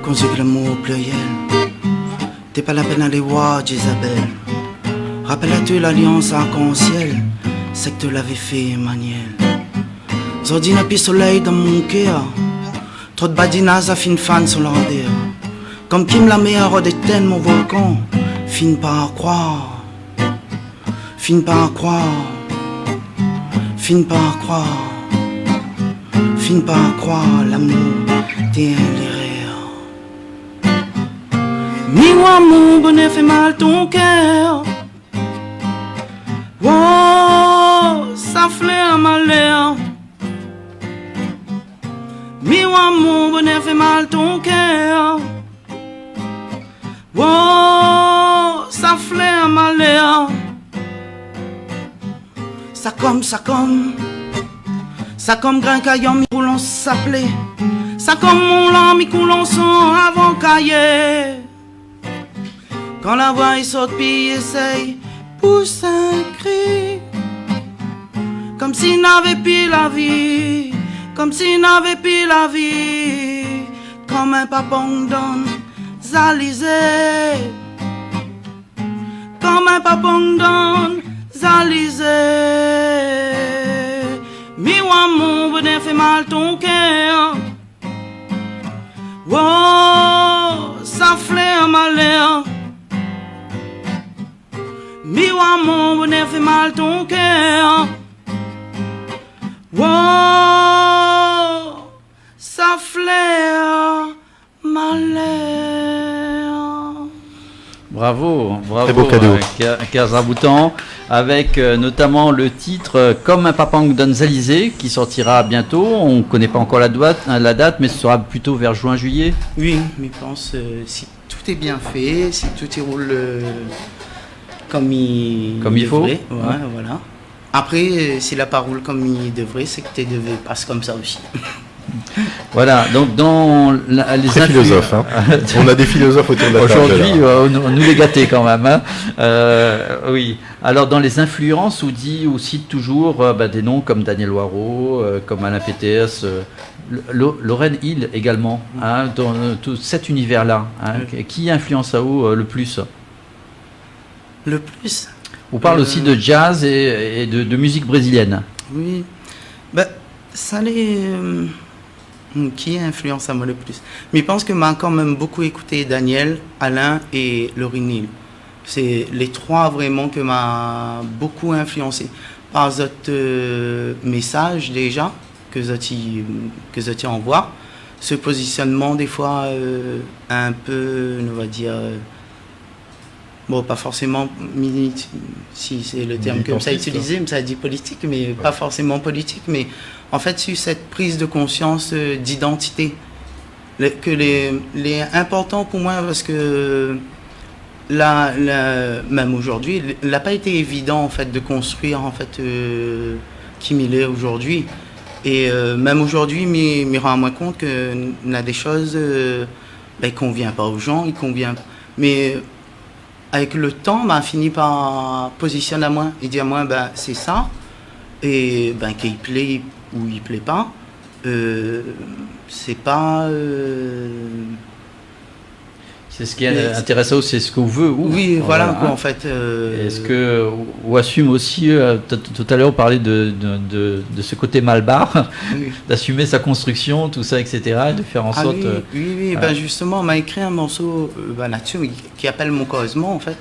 Conjugue le mot au pluriel. T'es pas la peine d'aller voir Isabelle. Rappelle-toi l'alliance arc-en-ciel, c'est que tu l'avais fait, Emmanuel. Zordine puis soleil dans mon cœur, trop de badinage à fin fan sur l'ardeur. Comme Kim la meilleure d'éteindre mon volcan, fin par croire, fin par croire, fin par croire, fin par croire, l'amour t'es un rires. Mi-moi mon bonheur fait mal ton cœur. Oh, ça flaire ma l'air. Mi-moi mon bonheur fait mal ton cœur. Oh, ça flaire ma l'air. Ça comme grain caillon mi coulant s'appelait. Ça comme mon lent mi coulant son avant cahier. Quand la voix il saute puis essaye. Pousse un cri, comme s'il n'avait plus la vie, comme s'il n'avait plus la vie, comme un papon donne zalisé, comme un papon donne zalisé. Mi-moi mon bonheur fait mal ton cœur, oh, ça flaire ma l'air. Mi-moi mon bonheur fait mal ton cœur. Wow, ça flaire ma l'air. Bravo, bravo. Très beau cadeau. Kerzaboutan, avec notamment le titre Comme un papang d'Anzalizé qui sortira bientôt. On ne connaît pas encore la date, mais ce sera plutôt vers juin-juillet. Oui, mais je pense si tout est bien fait, si tout y roule comme il faut. Ouais, voilà. Après, si la parole comme il devrait, c'est que tu devais passer comme ça aussi. Voilà, donc dans les philosophes, hein. On a des philosophes autour de la table. Aujourd'hui, on nous les gâtait quand même. Hein. Oui. Alors dans les influences, on cite toujours des noms comme Daniel Waro, comme Alain Peters, Lorraine Hill également, hein, dans tout cet univers-là. Hein. Qui influence à vous le plus? Le plus. On parle aussi de jazz et de musique brésilienne. Oui. Ça les... qui influence à moi le plus? Mais je pense que m'a quand même beaucoup écouté Daniel, Alain et Lorraine Hill. C'est les trois vraiment que m'a beaucoup influencé. Par d'autres messages déjà que je envoie. Ce positionnement des fois un peu, on va dire... Bon, pas forcément, si c'est le terme que ça a utilisé, ça a dit politique, mais pas forcément politique, mais en fait, sur cette prise de conscience d'identité, que les important pour moi, parce que même aujourd'hui, il n'a pas été évident en fait de construire en fait qui il est aujourd'hui, et même aujourd'hui, il me rend moins compte qu'on a des choses qui ne conviennent pas aux gens, mais avec le temps, fini par positionner à moi et dire à moi, c'est ça, et qu'il plaît ou il plaît pas, c'est pas... C'est ce qui est intéressant, c'est ce qu'on veut. Oui, voilà, quoi, en fait. Est-ce que, ou assume aussi, tout à l'heure, on parlait de ce côté malbar, d'assumer sa construction, tout ça, etc., et de faire en sorte... Oui, ben justement, on m'a écrit un morceau là-dessus qui appelle Mon Cosmo, en fait.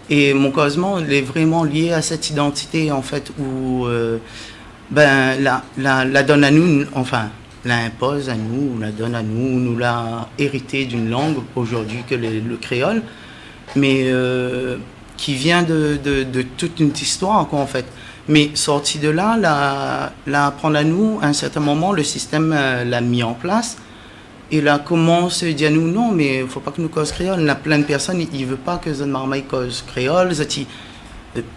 Et Mon Cosmo, il est vraiment lié à cette identité, en fait, où la donne à nous, enfin... l'impose à nous, la donne à nous, nous l'a hérité d'une langue aujourd'hui que le créole, mais qui vient de toute une histoire, quoi, en fait. Mais sorti de là, la apprendre à nous, à un certain moment, le système l'a mis en place, et là commence à dire à nous, non, mais il ne faut pas que nous cause créole. Il y a plein de personnes, ils ne veulent pas que Zone Marmaille cause créole.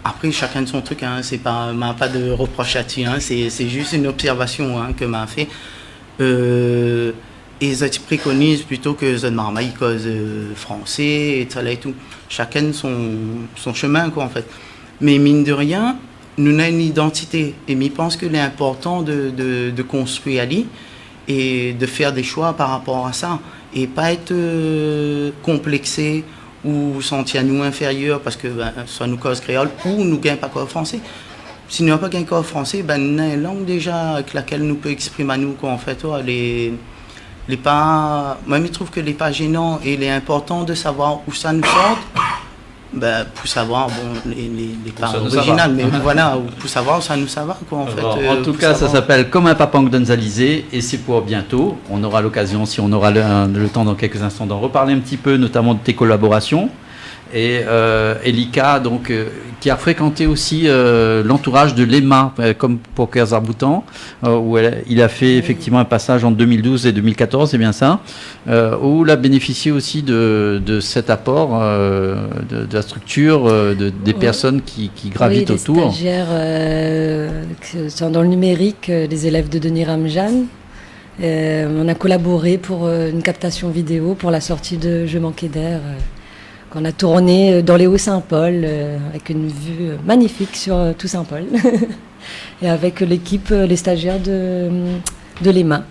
Après, chacun de son truc, hein, c'est pas de reproche là-dessus, hein, c'est juste une observation, hein, que m'a fait. Et ils préconisent plutôt que Zone Marmaille cause français et ça là et tout. Chacun son chemin, quoi, en fait. Mais mine de rien, nous avons une identité. Et je pense qu'il est important de construire Ali et de faire des choix par rapport à ça. Et pas être complexé ou sentir nous inférieurs parce que soit nous cause créole ou nous gagne pas cause français. Si nous n'avons pas qu'un corps français, nous avons une langue déjà avec laquelle nous pouvons exprimer à nous, quoi, en fait. Les pas, moi, je trouve que les pas gênants et il est important de savoir où ça nous sort, pour savoir, bon, les pas originales, mais voilà, pour savoir où ça nous va, quoi, en fait. En tout cas, ça s'appelle Comme un papa Ngdonzalisé et c'est pour bientôt. On aura l'occasion, si on aura le temps dans quelques instants, d'en reparler un petit peu, notamment de tes collaborations. Et Elika, donc, qui a fréquenté aussi l'entourage de l'EMA, comme pour Kerzarboutan, où il a fait effectivement un passage en 2012 et 2014, c'est bien ça, où il a bénéficié aussi de cet apport de la structure, des personnes qui gravitent autour. Les stagiaires qui sont dans le numérique, les élèves de Denis Ramjan. On a collaboré pour une captation vidéo pour la sortie de Je manquais d'air. Qu'on a tourné dans les Hauts-Saint-Paul, avec une vue magnifique sur tout Saint-Paul, et avec l'équipe, les stagiaires de l'EMA,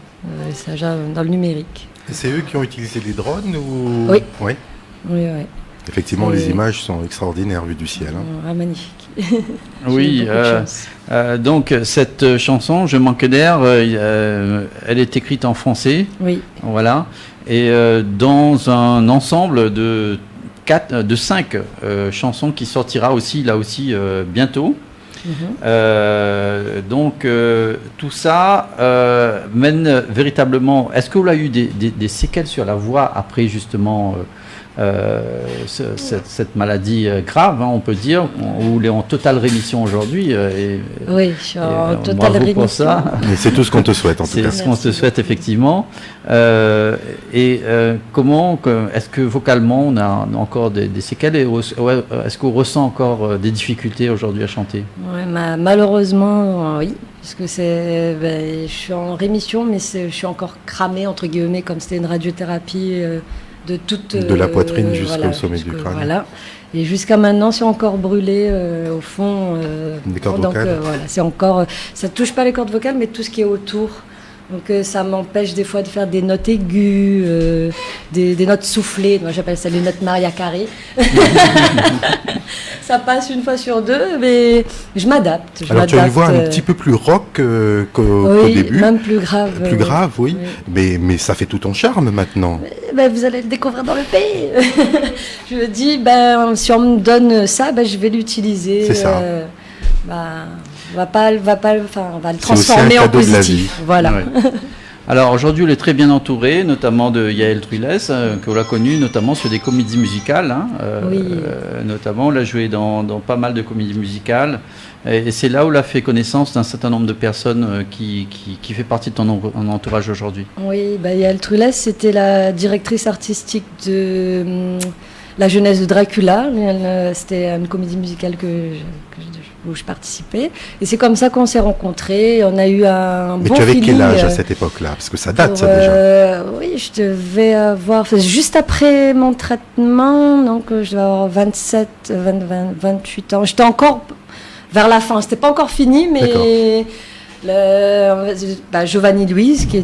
les stagiaires dans le numérique. Et c'est eux qui ont utilisé les drones ou... Oui. Oui. Oui. Effectivement, les images sont extraordinaires vues du ciel. Hein. Magnifique. Oui, donc cette chanson, Je manque d'air, elle est écrite en français. Oui. Voilà. Et dans un ensemble de 5 chansons qui sortira aussi bientôt. Donc tout ça mène véritablement. Est-ce que vous avez eu des séquelles sur la voix après justement cette maladie grave, hein, on peut dire, où il est en totale rémission aujourd'hui. Oui, je suis en totale rémission. Pour ça. Mais c'est tout ce qu'on te souhaite, en tout cas. C'est ce qu'on te souhaite, effectivement. Comment, est-ce que vocalement, on a encore des séquelles et est-ce qu'on ressent encore des difficultés aujourd'hui à chanter? Ouais, malheureusement, oui. Parce que je suis en rémission, mais je suis encore cramée, entre guillemets, comme c'était une radiothérapie de la poitrine jusqu'au sommet du crâne. Voilà. Et jusqu'à maintenant, c'est encore brûlé au fond. Des cordes vocales. Voilà, c'est encore. Ça touche pas les cordes vocales, mais tout ce qui est autour. Donc ça m'empêche des fois de faire des notes aiguës, des notes soufflées. Moi, j'appelle ça les notes Maria Carré. Ça passe une fois sur deux, mais je m'adapte. Alors tu as une voix un petit peu plus rock qu'au début. Même plus grave. Plus grave, oui. Mais ça fait tout ton charme maintenant. Vous allez le découvrir dans le pays. Je me dis, si on me donne ça, je vais l'utiliser. C'est ça. On va le transformer en positif. Voilà. Ouais. Alors aujourd'hui, elle est très bien entourée, notamment de Yael Truilès, que l'on a connu notamment sur des comédies musicales. Hein, oui. Notamment, elle a joué dans pas mal de comédies musicales. Et c'est là où elle a fait connaissance d'un certain nombre de personnes qui fait partie de ton entourage aujourd'hui. Oui, Yael Truilès, c'était la directrice artistique de La jeunesse de Dracula. C'était une comédie musicale où je participais. Et c'est comme ça qu'on s'est rencontrés. On a eu un bon feeling. Mais tu avais quel âge à cette époque-là? Parce que ça date, ça, déjà. Oui, je devais avoir... juste après mon traitement, donc je devais avoir 28 ans. J'étais encore vers la fin. C'était pas encore fini, mais Giovanni Louise, qui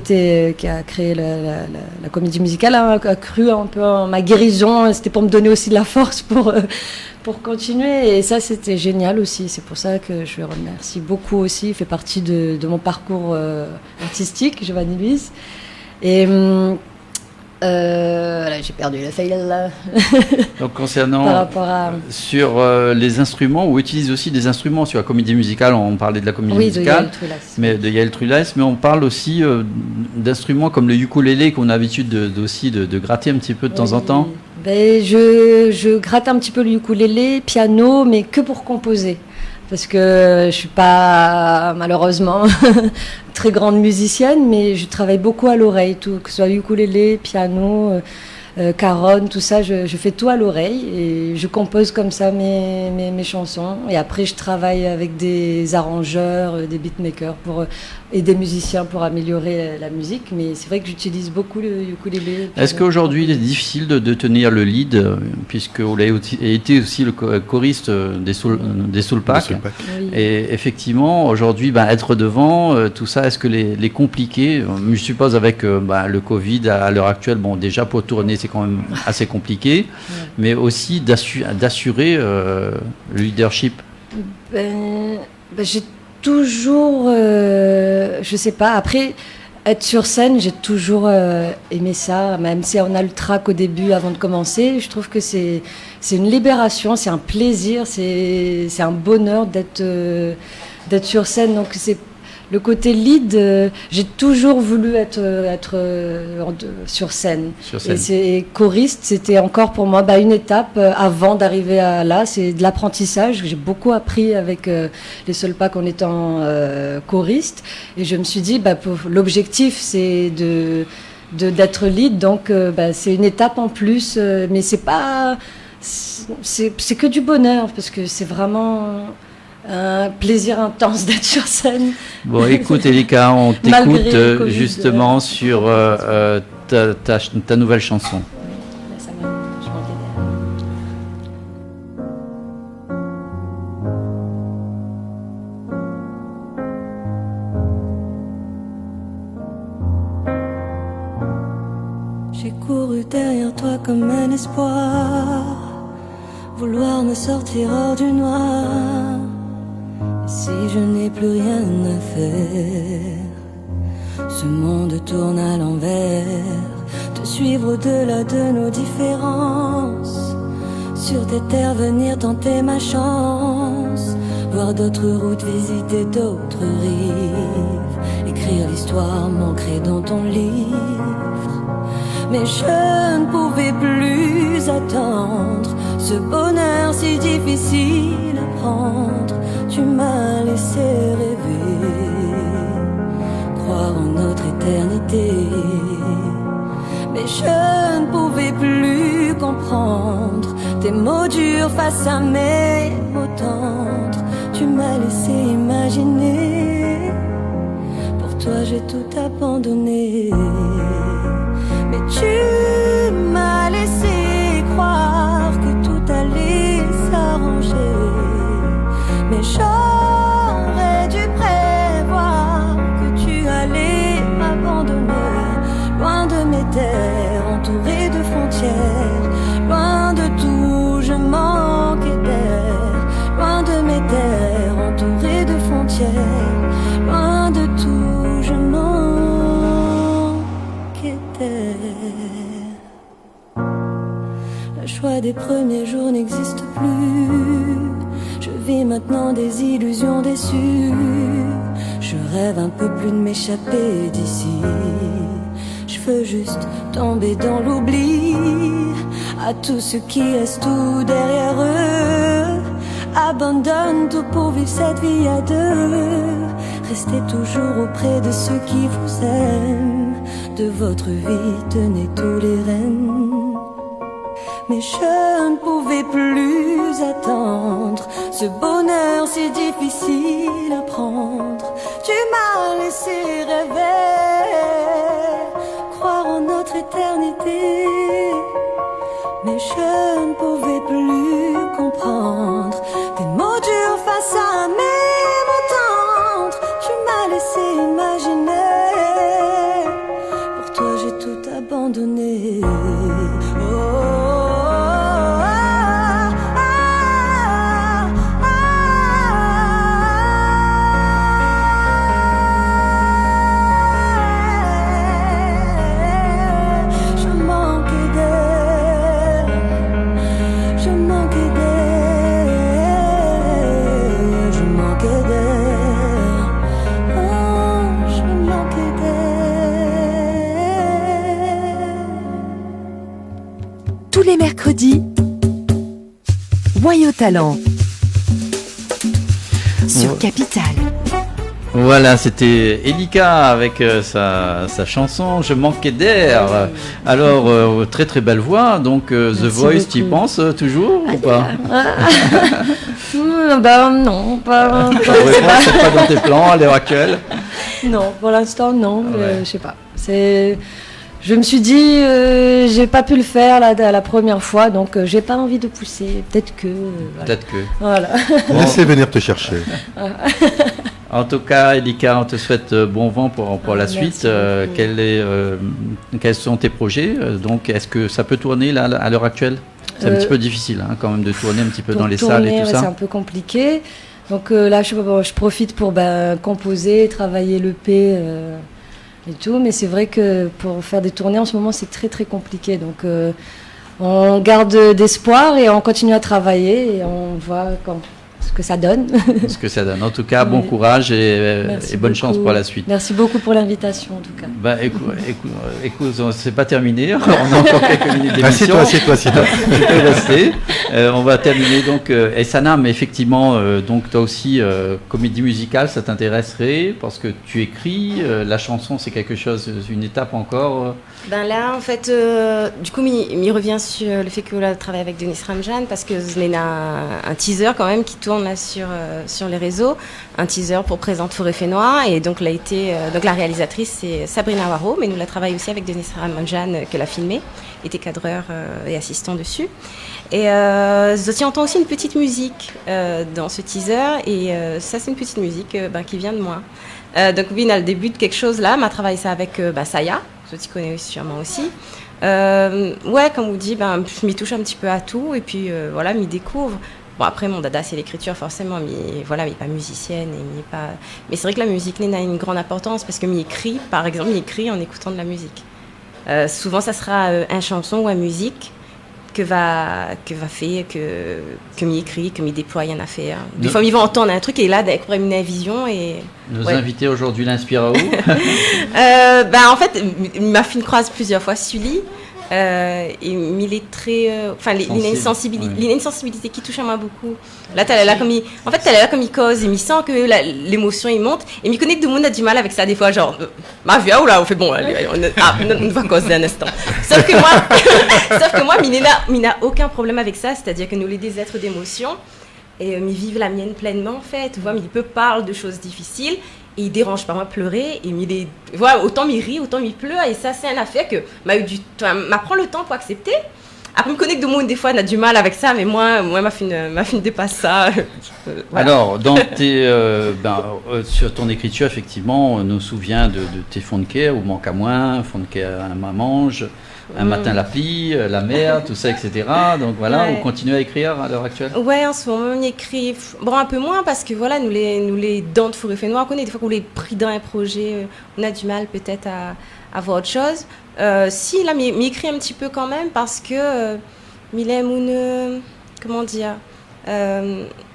a créé la comédie musicale, a cru un peu en ma guérison. C'était pour me donner aussi de la force pour continuer. Et ça, c'était génial aussi. C'est pour ça que je le remercie beaucoup aussi. Il fait partie de mon parcours artistique, Giovanni Louise. Et j'ai perdu la feuille là. Donc concernant par rapport à... sur les instruments, on utilise aussi des instruments sur la comédie musicale. On parlait de la comédie musicale, de Yael Trulas, mais on parle aussi d'instruments comme le ukulélé qu'on a l'habitude de gratter un petit peu de temps en temps. Je gratte un petit peu le ukulélé, piano, mais que pour composer. Parce que je suis pas, malheureusement, très grande musicienne, mais je travaille beaucoup à l'oreille, tout, que ce soit ukulélé, piano, caronne, tout ça, je fais tout à l'oreille et je compose comme ça mes chansons. Et après, je travaille avec des arrangeurs, des beatmakers et des musiciens pour améliorer la musique. Mais c'est vrai que j'utilise beaucoup le ukulélé. Est-ce qu'aujourd'hui, il est difficile de tenir le lead, puisque vous avez été aussi le choriste des Soul Pack. Oui. Et effectivement, aujourd'hui, être devant, tout ça, est-ce que les compliqués, je suppose avec le Covid à l'heure actuelle, bon, déjà pour tourner, c'est quand même assez compliqué, mais aussi d'assurer le leadership. J'ai toujours, je sais pas, après être sur scène, j'ai toujours aimé ça, même si on a le trac au début avant de commencer. Je trouve que c'est une libération, c'est un plaisir, c'est un bonheur d'être sur scène. Donc c'est le côté lead, j'ai toujours voulu être sur scène. Et choriste, c'était encore pour moi une étape avant d'arriver à là. C'est de l'apprentissage. J'ai beaucoup appris avec les Soul Pack en étant choriste. Et je me suis dit, l'objectif, c'est d'être lead. Donc, c'est une étape en plus. Mais c'est pas... C'est que du bonheur, parce que c'est vraiment... un plaisir intense d'être sur scène. Bon, écoute Elika, on t'écoute justement sur ta nouvelle chanson. J'ai couru derrière toi comme un espoir, vouloir me sortir hors du noir. Si je n'ai plus rien à faire, ce monde tourne à l'envers. Te suivre au-delà de nos différences, sur tes terres venir tenter ma chance, voir d'autres routes, visiter d'autres rives, écrire l'histoire m'ancrer dans ton livre. Mais je ne pouvais plus attendre ce bonheur si difficile à prendre. Tu m'as laissé rêver, croire en notre éternité. Mais je ne pouvais plus comprendre tes mots durs face à mes mots tendres. Tu m'as laissé imaginer, pour toi j'ai tout abandonné. Mais tu m'as laissé croire que tout allait s'arranger. Mais j'aurais dû prévoir que tu allais m'abandonner, loin de mes terres, entouré de frontières, loin de tout, je manquais d'air, loin de mes terres, entouré de frontières, loin de tout, je manquais d'air. Le choix des premiers jours n'existe plus. Je vis maintenant des illusions déçues. Je rêve un peu plus de m'échapper d'ici. Je veux juste tomber dans l'oubli. À tous ceux qui restent tout derrière eux, abandonne tout pour vivre cette vie à deux. Restez toujours auprès de ceux qui vous aiment. De votre vie tenez tous les rênes. Mais je ne pouvais plus attendre ce bonheur si difficile à prendre. Tu m'as laissé rêver, croire en notre éternité. Mais je ne pouvais plus comprendre tes mots durs face à mes mots tendres. Tu m'as laissé mercredi, Voyez au talent sur Capital. Voilà, c'était Elika avec sa chanson « Je manquais d'air ». Alors, très très belle voix, donc The Voice, tu y penses toujours ou pas? Non, pas c'est pas dans tes plans à l'heure actuelle? Non, pour l'instant, non, je sais pas. Je me suis dit, j'ai pas pu le faire la première fois, donc j'ai pas envie de pousser. Peut-être que. Voilà. Laissez venir te chercher. En tout cas, Elika, on te souhaite bon vent pour la suite. Quels sont tes projets? Donc, est-ce que ça peut tourner là, à l'heure actuelle? C'est un petit peu difficile quand même de tourner un petit peu dans les salles et tout ça. C'est un peu compliqué. Donc là, je profite pour composer, travailler l'EP et tout. Mais c'est vrai que pour faire des tournées en ce moment, c'est très très compliqué. Donc on garde d'espoir et on continue à travailler et on voit ce que ça donne. Ce que ça donne. En tout cas, bon courage et bonne chance pour la suite. Merci beaucoup pour l'invitation, en tout cas. Écoute, c'est pas terminé. On a encore quelques minutes d'émission. Assieds-toi. Tu peux rester. On va terminer donc. Et Sanam, effectivement, donc toi aussi, comédie musicale, ça t'intéresserait parce que tu écris. La chanson, c'est quelque chose, une étape encore. Là, en fait, du coup, m'y revient sur le fait que je travaille avec Denis Ramjan parce que Zlena a un teaser quand même qui tourne là sur les réseaux, un teaser pour Présente Forêt Fénois, et donc donc la réalisatrice c'est Sabrina Waro, mais nous la travaillons aussi avec Denis Ramjan que l'a filmé, était cadreur et assistant dessus. Et Zoti entend aussi une petite musique dans ce teaser, et ça c'est une petite musique qui vient de moi. Donc oui, on a le début de quelque chose là, m'a travaillé ça avec Saya, Zoti connaît sûrement aussi. Comme on dit, je m'y touche un petit peu à tout, et puis voilà, m'y découvre. Bon, après, mon dada, c'est l'écriture, forcément, mais voilà, mais pas musicienne. Mais c'est vrai que la musique a une grande importance, parce que m'y écrit, par exemple, en écoutant de la musique. Souvent, ça sera une chanson ou une musique que m'y écrit, que m'y déploie en affaire. Des fois, ils vont entendre un truc, et là, pour une vision. Nos invités aujourd'hui l'inspirent à où? En fait, il m'a fait une croise plusieurs fois, Sully. Et il est très il a une sensibilité qui touche à moi beaucoup. Là t'as là comme il cause, et il sent que l'émotion il monte, et il connaît que tout le monde a du mal avec ça des fois, genre ma vie ou là on fait bon, on va causer un instant. Sauf que moi il n'a aucun problème avec ça, c'est-à-dire que nous les des êtres d'émotion, et ils vivent la mienne pleinement en fait. Voilà, il peut parler de choses difficiles. Et il dérange pas moi pleurer, et autant il rit, autant il pleure, et ça c'est une affaire que m'a prend le temps pour accepter. Après, me connaître de monde des fois on a du mal avec ça, mais moi ma fine dépasse ça. Voilà. Alors dans sur ton écriture, effectivement, on nous souvient de tes fonds de cœur, ou manque à moins, fond de cœur un mange, un matin la pluie, la mer, tout ça, etc. Donc voilà, on continue à écrire à l'heure actuelle. Ouais, en ce moment on écrit un peu moins, parce que voilà, nous les dents de Forêt Fénois, on connaît des fois qu'on les pris dans un projet, on a du mal peut-être à voir autre chose. Si là m'écrit un petit peu quand même, parce que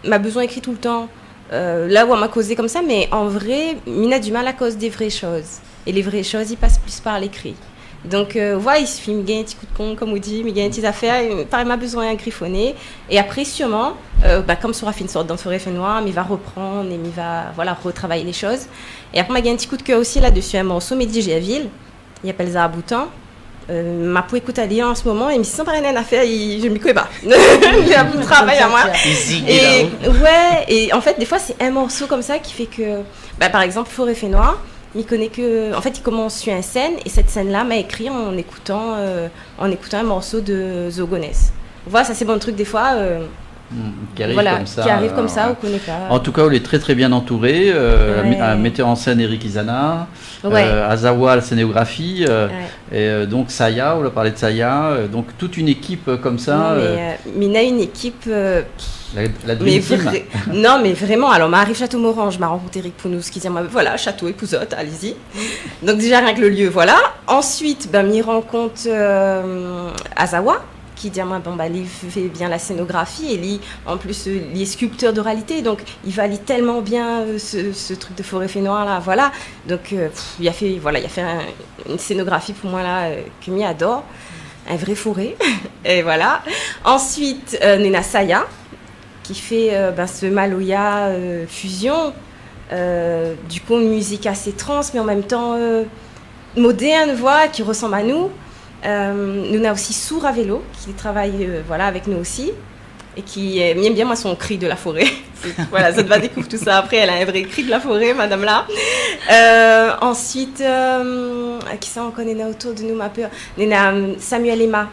m'a besoin d'écrire tout le temps. Là où on m'a causé comme ça, mais en vrai, il a du mal à cause des vraies choses, et les vraies choses ils passent plus par l'écrit. Donc, il se filme, il gagne un petit coup de con, comme on dit, il gagne une petite affaire, il m'a besoin de griffonner. Et après, sûrement, comme ça aura fait une sorte d'enfoiré fait noir, mais il va reprendre et il va retravailler les choses. Et après, il m'a un petit coup de cœur aussi là-dessus, un morceau, Mehdi Géaville, il appelle ça Bouton. Ma peau écoute à lire en ce moment, et il me sent pas rien à faire, je m'y connais pas. Il a beaucoup de travail à moi. Et en fait, des fois, c'est un morceau comme ça qui fait que, par exemple, Forêt fait noir. Il connaît que, en fait, il commence sur une scène, et cette scène-là m'a écrit en écoutant un morceau de Zogonès. Voilà, ça c'est bon truc des fois. Qui arrive comme ça, on connaît pas. En tout cas, on est très très bien entouré. Metteur en scène Eric Izana, Azawa la scénographie, et donc Saya, on a parlé de Saya, donc toute une équipe comme ça. Mina une équipe. La Dream Team. Non, mais vraiment. Alors, m'arrive Château-Morange, je m'a rencontré Eric Pounous qui dit voilà, château, épousote, allez-y. Donc, déjà, rien que le lieu, voilà. Ensuite, m'y rencontre Azawa, qui dit il fait bien la scénographie, et lui, en plus, il est sculpteur d'oralité, donc il valide tellement bien ce truc de Forêt Fénois là, voilà. Donc, il a fait une scénographie pour moi là, que m'y adore. un vrai fourré. Et voilà. Ensuite, Nena Saya, qui fait ce Maloya fusion. Du coup, une musique assez trans, mais en même temps moderne, qui ressemble à nous. Nous avons aussi Sour à vélo, qui travaille avec nous aussi, et qui aime bien son cri de la forêt. Voilà, ça va découvrir tout ça après. Elle a un vrai cri de la forêt, madame là. Ensuite, qui ça on connaît autour de nous, ma peur. Samuel Emma,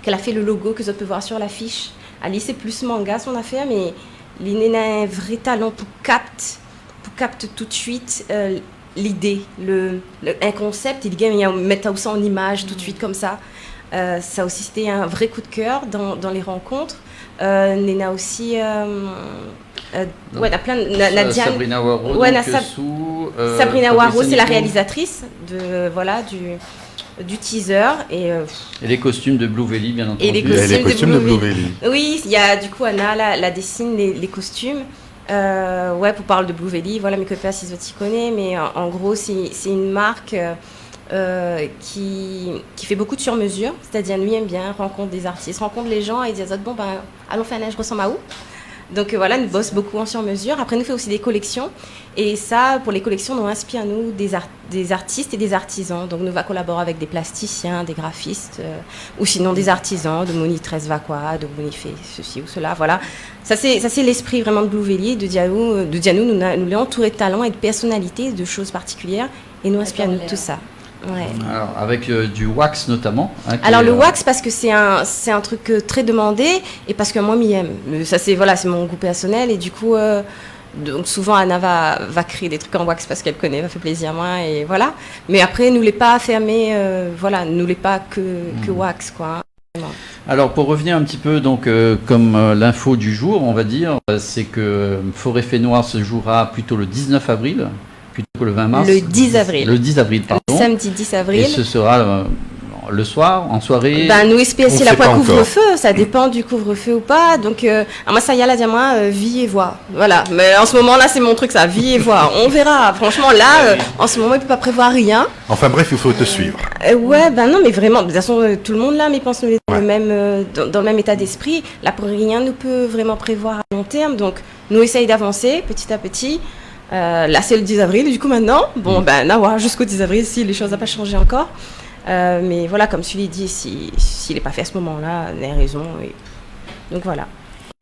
qu'elle a fait le logo que vous pouvez voir sur l'affiche. Ali, c'est plus manga son affaire, mais il a un vrai talent pour capter tout de suite l'idée, un concept. Il gagne à mettre ça en image tout de suite comme ça. Ça aussi, c'était un vrai coup de cœur dans les rencontres. Nena aussi, il y a plein de Sabrina Waro, Sabrina Waro, c'est la réalisatrice du teaser et les costumes de Blue Valley, bien entendu. Et les costumes de Blue Valley. Oui, il y a du coup Anna la dessine les costumes. Pour parler de Blue Valley, voilà, mes copains si tu connais, mais en gros c'est une marque qui fait beaucoup de sur-mesure, c'est-à-dire lui aime bien rencontre des artistes, rencontre les gens et dire allons faire un linge ressemble à où. Donc nous bosse beaucoup en sur-mesure. Après nous fait aussi des collections et ça pour les collections nous inspire nous des artistes et des artisans. Donc nous va collaborer avec des plasticiens, des graphistes ou sinon des artisans de Monitresse Vaqua, de Moni fait ceci ou cela. Voilà, ça c'est l'esprit vraiment de Blue Valley, de Dianou nous l'est entouré de talents et de personnalités, de choses particulières et nous inspire nous tout ça. Ouais. Alors, avec du wax notamment. Alors le wax parce que c'est un truc très demandé et parce que moi m'y aime. Ça c'est mon goût personnel et du coup donc souvent Anna va créer des trucs en wax parce qu'elle connaît, va faire plaisir à moi et voilà. Mais après nous l'est pas fermé, nous l'est pas que wax quoi. Alors pour revenir un petit peu donc comme l'info du jour, on va dire, c'est que Forêt Fait Noir se jouera plutôt le 19 avril. Plutôt que le 20 mars. Le 10 avril. Le 10 avril, pardon. Le samedi 10 avril. Et ce sera le soir, en soirée. Nous SPSC la point couvre-feu, ça dépend du couvre-feu ou pas. Donc, moi ça y est, là, dis-moi, vie et voix. Voilà. Mais en ce moment là, c'est mon truc, ça, vie et voix. On verra. Franchement, là, en ce moment, il peut pas prévoir rien. Enfin bref, il faut te suivre. Non, mais vraiment, de toute façon, tout le monde là, mais pense nous dans le même état d'esprit. Là, pour rien, nous peut vraiment prévoir à long terme. Donc, nous essayons d'avancer petit à petit. Là c'est le 10 avril du coup maintenant jusqu'au 10 avril si les choses n'ont pas changé encore mais voilà comme tu l'as dit s'il n'est pas fait à ce moment là il y a raison donc voilà.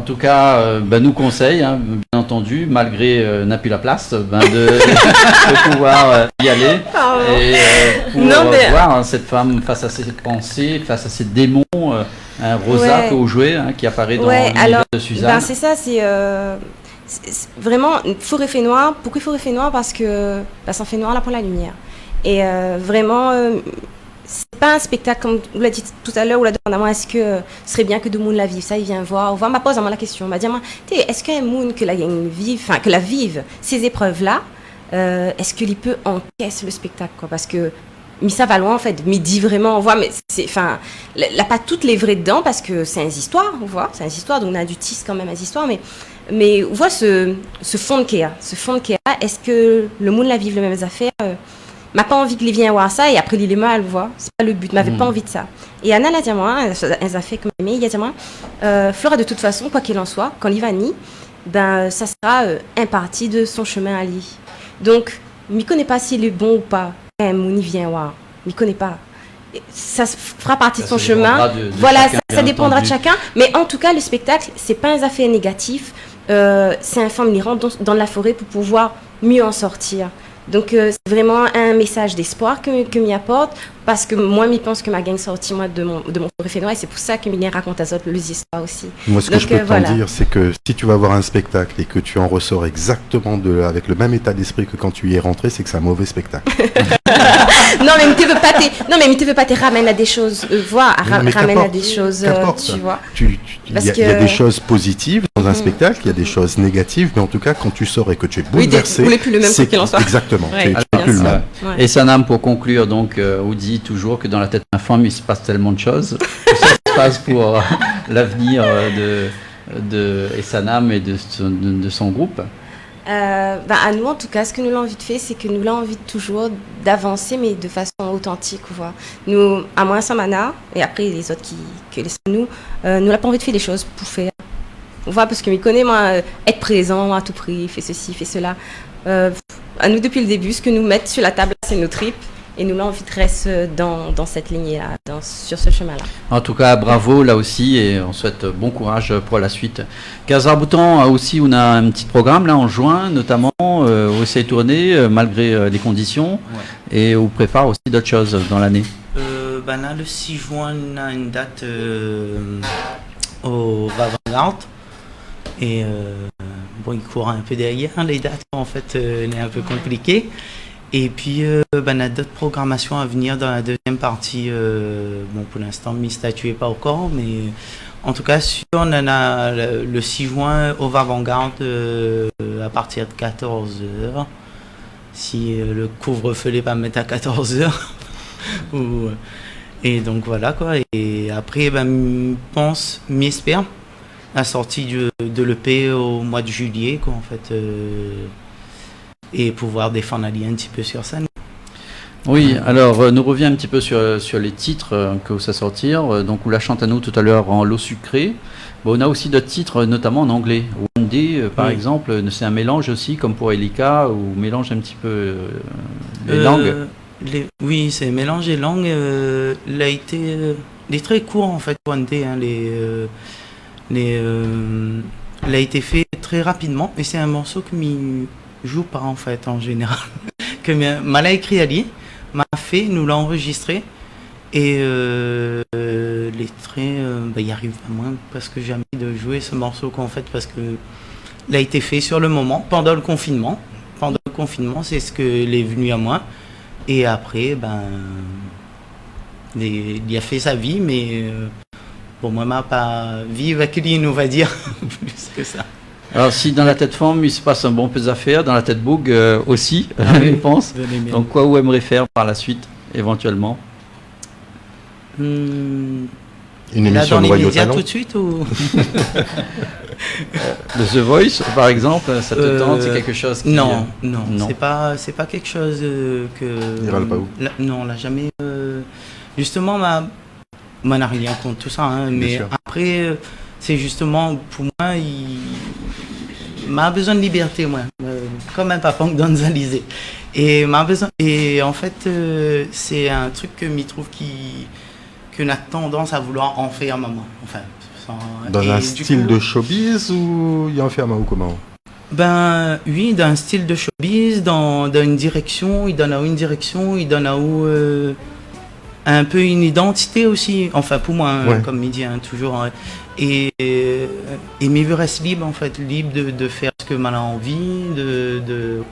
En tout cas nous conseille bien entendu malgré n'a plus la place de pouvoir y aller et pour voir cette femme face à ses pensées, face à ses démons, un Rosa que vous jouez qui apparaît dans l'univers de Suzanne. C'est ça, c'est vraiment Forêt Fait Noir. Pourquoi Forêt Fait Noir? Parce que ça fait noir là pour la lumière et vraiment c'est pas un spectacle comme vous l'avez dit tout à l'heure ou la demande à est-ce que ce serait bien que deux monde la vive, ça il vient voir m'a pose à moi la question, m'a dit est-ce qu'un monde que la vive ces épreuves là est-ce qu'il peut encaisser le spectacle quoi, parce que ça va loin en fait, mais dit vraiment on voit mais c'est là pas toutes les vraies dedans parce que c'est une histoire, on voit c'est une histoire donc on a du tisse quand même à histoire mais on voit ce fond de Kéa, est-ce que le monde la vive les mêmes affaires m'a pas envie que les vienne voir ça et après il est mal, voit c'est pas le but, m'avait pas envie de ça et Anna l'a dit à moi, elle a fait comme elle il a dit à moi Flora de toute façon quoi qu'il en soit quand il va ni ça sera un parti de son chemin à lui donc m'y connaît pas s'il est bon ou pas Mouni vient voir, m'y connaît pas ça fera partie de son chemin ça dépendra de chacun mais en tout cas le spectacle c'est pas un affaire négatif c'est un femme rentre dans la forêt pour pouvoir mieux en sortir donc c'est vraiment un message d'espoir que m'y apporte parce que moi m'y pense que ma gang sortie moi de mon Forêt Fait Noir et c'est pour ça que m'y raconte à autres les histoires aussi. Moi ce que je peux t'en dire c'est que si tu vas voir un spectacle et que tu en ressors exactement avec le même état d'esprit que quand tu y es rentré, c'est que c'est un mauvais spectacle. Non mais tu veux pas te ramener à des choses ramène à des choses tu vois. Il y a des choses positives dans un spectacle, il y a des choses négatives mais en tout cas quand tu sors et que tu es bouleversé, plus le même c'est qu'il en soit. Exactement. Plus le même. Et Sanam pour conclure donc on dit toujours que dans la tête d'un femme il se passe tellement de choses. Ça se passe pour l'avenir de Sanam et de son groupe. À nous, en tout cas, ce que nous l'avons envie de faire, c'est que nous l'avons envie toujours d'avancer, mais de façon authentique. Nous, à moins Samana, et après les autres qui laissent nous n'avons pas envie de faire des choses pour faire. Parce que je connais, moi, être présent à tout prix, faire ceci, faire cela. À nous, depuis le début, ce que nous mettons sur la table, c'est nos tripes. Et nous, là, on reste dans cette lignée-là, sur ce chemin-là. En tout cas, bravo là aussi, et on souhaite bon courage pour la suite. Casa Arboutan aussi, on a un petit programme là en juin, notamment, où essaie de tourner malgré les conditions, et on prépare aussi d'autres choses dans l'année. Là, le 6 juin, on a une date au Vavangard. Et il court un peu derrière, les dates en fait, elle est un peu compliquée. Et puis, on a d'autres programmations à venir dans la deuxième partie. Pour l'instant, ne m'y statuez pas encore, mais en tout cas, on en a le 6 juin au Vavangard à partir de 14h. Si le couvre-feu n'est pas mettre à 14h. Et donc voilà quoi. Et après, m'espère la sortie de l'EP au mois de juillet, quoi, en fait. Et pouvoir défendre Alien un petit peu sur scène. Oui, alors nous revient un petit peu sur les titres que vous allez sortir. Donc on la chante à nous tout à l'heure en L'eau sucrée. On a aussi d'autres titres, notamment en anglais. One Day, par exemple, c'est un mélange aussi, comme pour Elika, où on mélange un petit peu les langues. Oui, c'est mélange des langues. Il a été très court en fait, One Day. Il a été fait très rapidement, et c'est un morceau que joue pas en fait en général que m'a écrit Ali, m'a fait, nous l'a enregistré, et les traits il arrive à moins parce que j'ai envie de jouer ce morceau qu'en fait parce que il a été fait sur le moment pendant le confinement, c'est ce que est venu à moi, et après il a fait sa vie, mais pour moi m'a pas vivre clean, on va dire plus que ça. Alors si dans la tête forme il se passe un bon peu d'affaires, dans la tête boug aussi, je pense. Donc quoi vous aimeriez faire par la suite, éventuellement? Une émission de Royaume Talent tout de suite ou de The Voice par exemple, ça te tente, c'est quelque chose qui... Non, c'est pas quelque chose que... Il ira pas où? Non, là jamais... Justement, moi n'a rien contre tout ça, hein, mais après, c'est justement, pour moi, m'a besoin de liberté, moi, comme un papa que dans Alizé. Et en fait, c'est un truc que m'y trouve qu'on a tendance à vouloir en faire maman. Enfin, dans un style de showbiz ou il en fait un ou comment? Oui, dans un style de showbiz, dans une direction, il donne à une direction, il donne à où un peu une identité aussi, enfin pour moi, comme il dit, toujours. Et mes vieux restent libres, en fait, libres de faire ce que m'en a envie,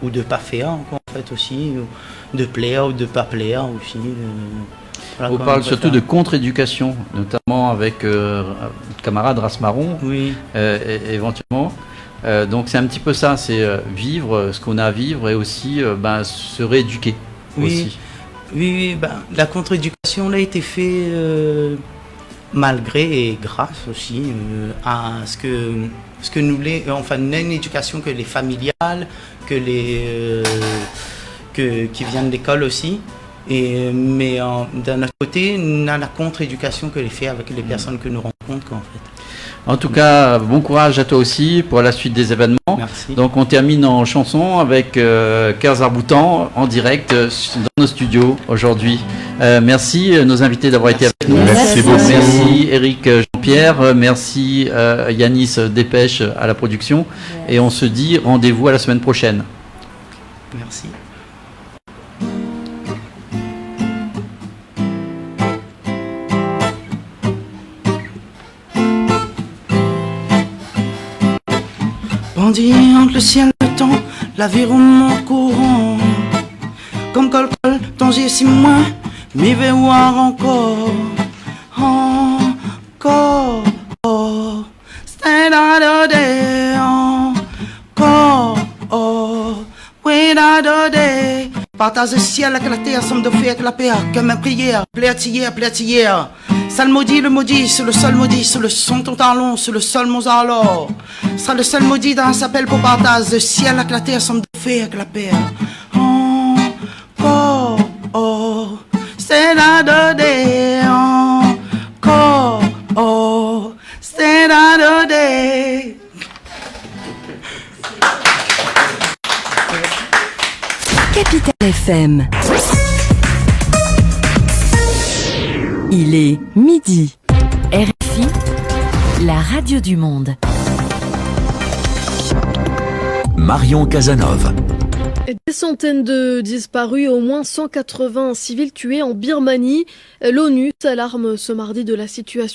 ou de pas faire, en fait, aussi, de plaire ou de pas plaire aussi. On parle surtout de contre-éducation, notamment avec le camarade Rasmaron, éventuellement. Donc c'est un petit peu ça, c'est vivre ce qu'on a à vivre et aussi se rééduquer. Aussi. Oui, la contre-éducation a été faite malgré et grâce aussi à ce que nous enfin une éducation que les familiales, que qui viennent de l'école aussi. Mais d'un autre côté, on a la contre-éducation que les fait avec les personnes que nous rencontrons, en fait. En tout cas, bon courage à toi aussi pour la suite des événements. Merci. Donc on termine en chanson avec Casa Arboutan en direct dans nos studios aujourd'hui. Merci nos invités d'avoir été avec nous. Merci beaucoup. Merci Eric Jean-Pierre, merci Yanis Dépêche à la production. Et on se dit rendez-vous à la semaine prochaine. Merci. Bandit entre le ciel, le temps, la vie remonte courant. Comme col-col, danger si moins, m'y vais voir encore. Encore, oh, stand out day, encore, oh, wait out day. Partage le ciel avec la terre, somme de faire avec la paix, comme une prière, plaire, Salmodie, le maudit, c'est le seul maudit, c'est le son ton talon, c'est le seul mot alors. Sera le seul maudit dans un s'appelle pour partage, le ciel avec la terre semble fait avec la paix. Oh, oh, oh, c'est la dodé, oh, oh, c'est la dodé. Capital FM. Il est midi. RFI, la radio du monde. Marion Casanova. Des centaines de disparus et au moins 180 civils tués en Birmanie. L'ONU s'alarme ce mardi de la situation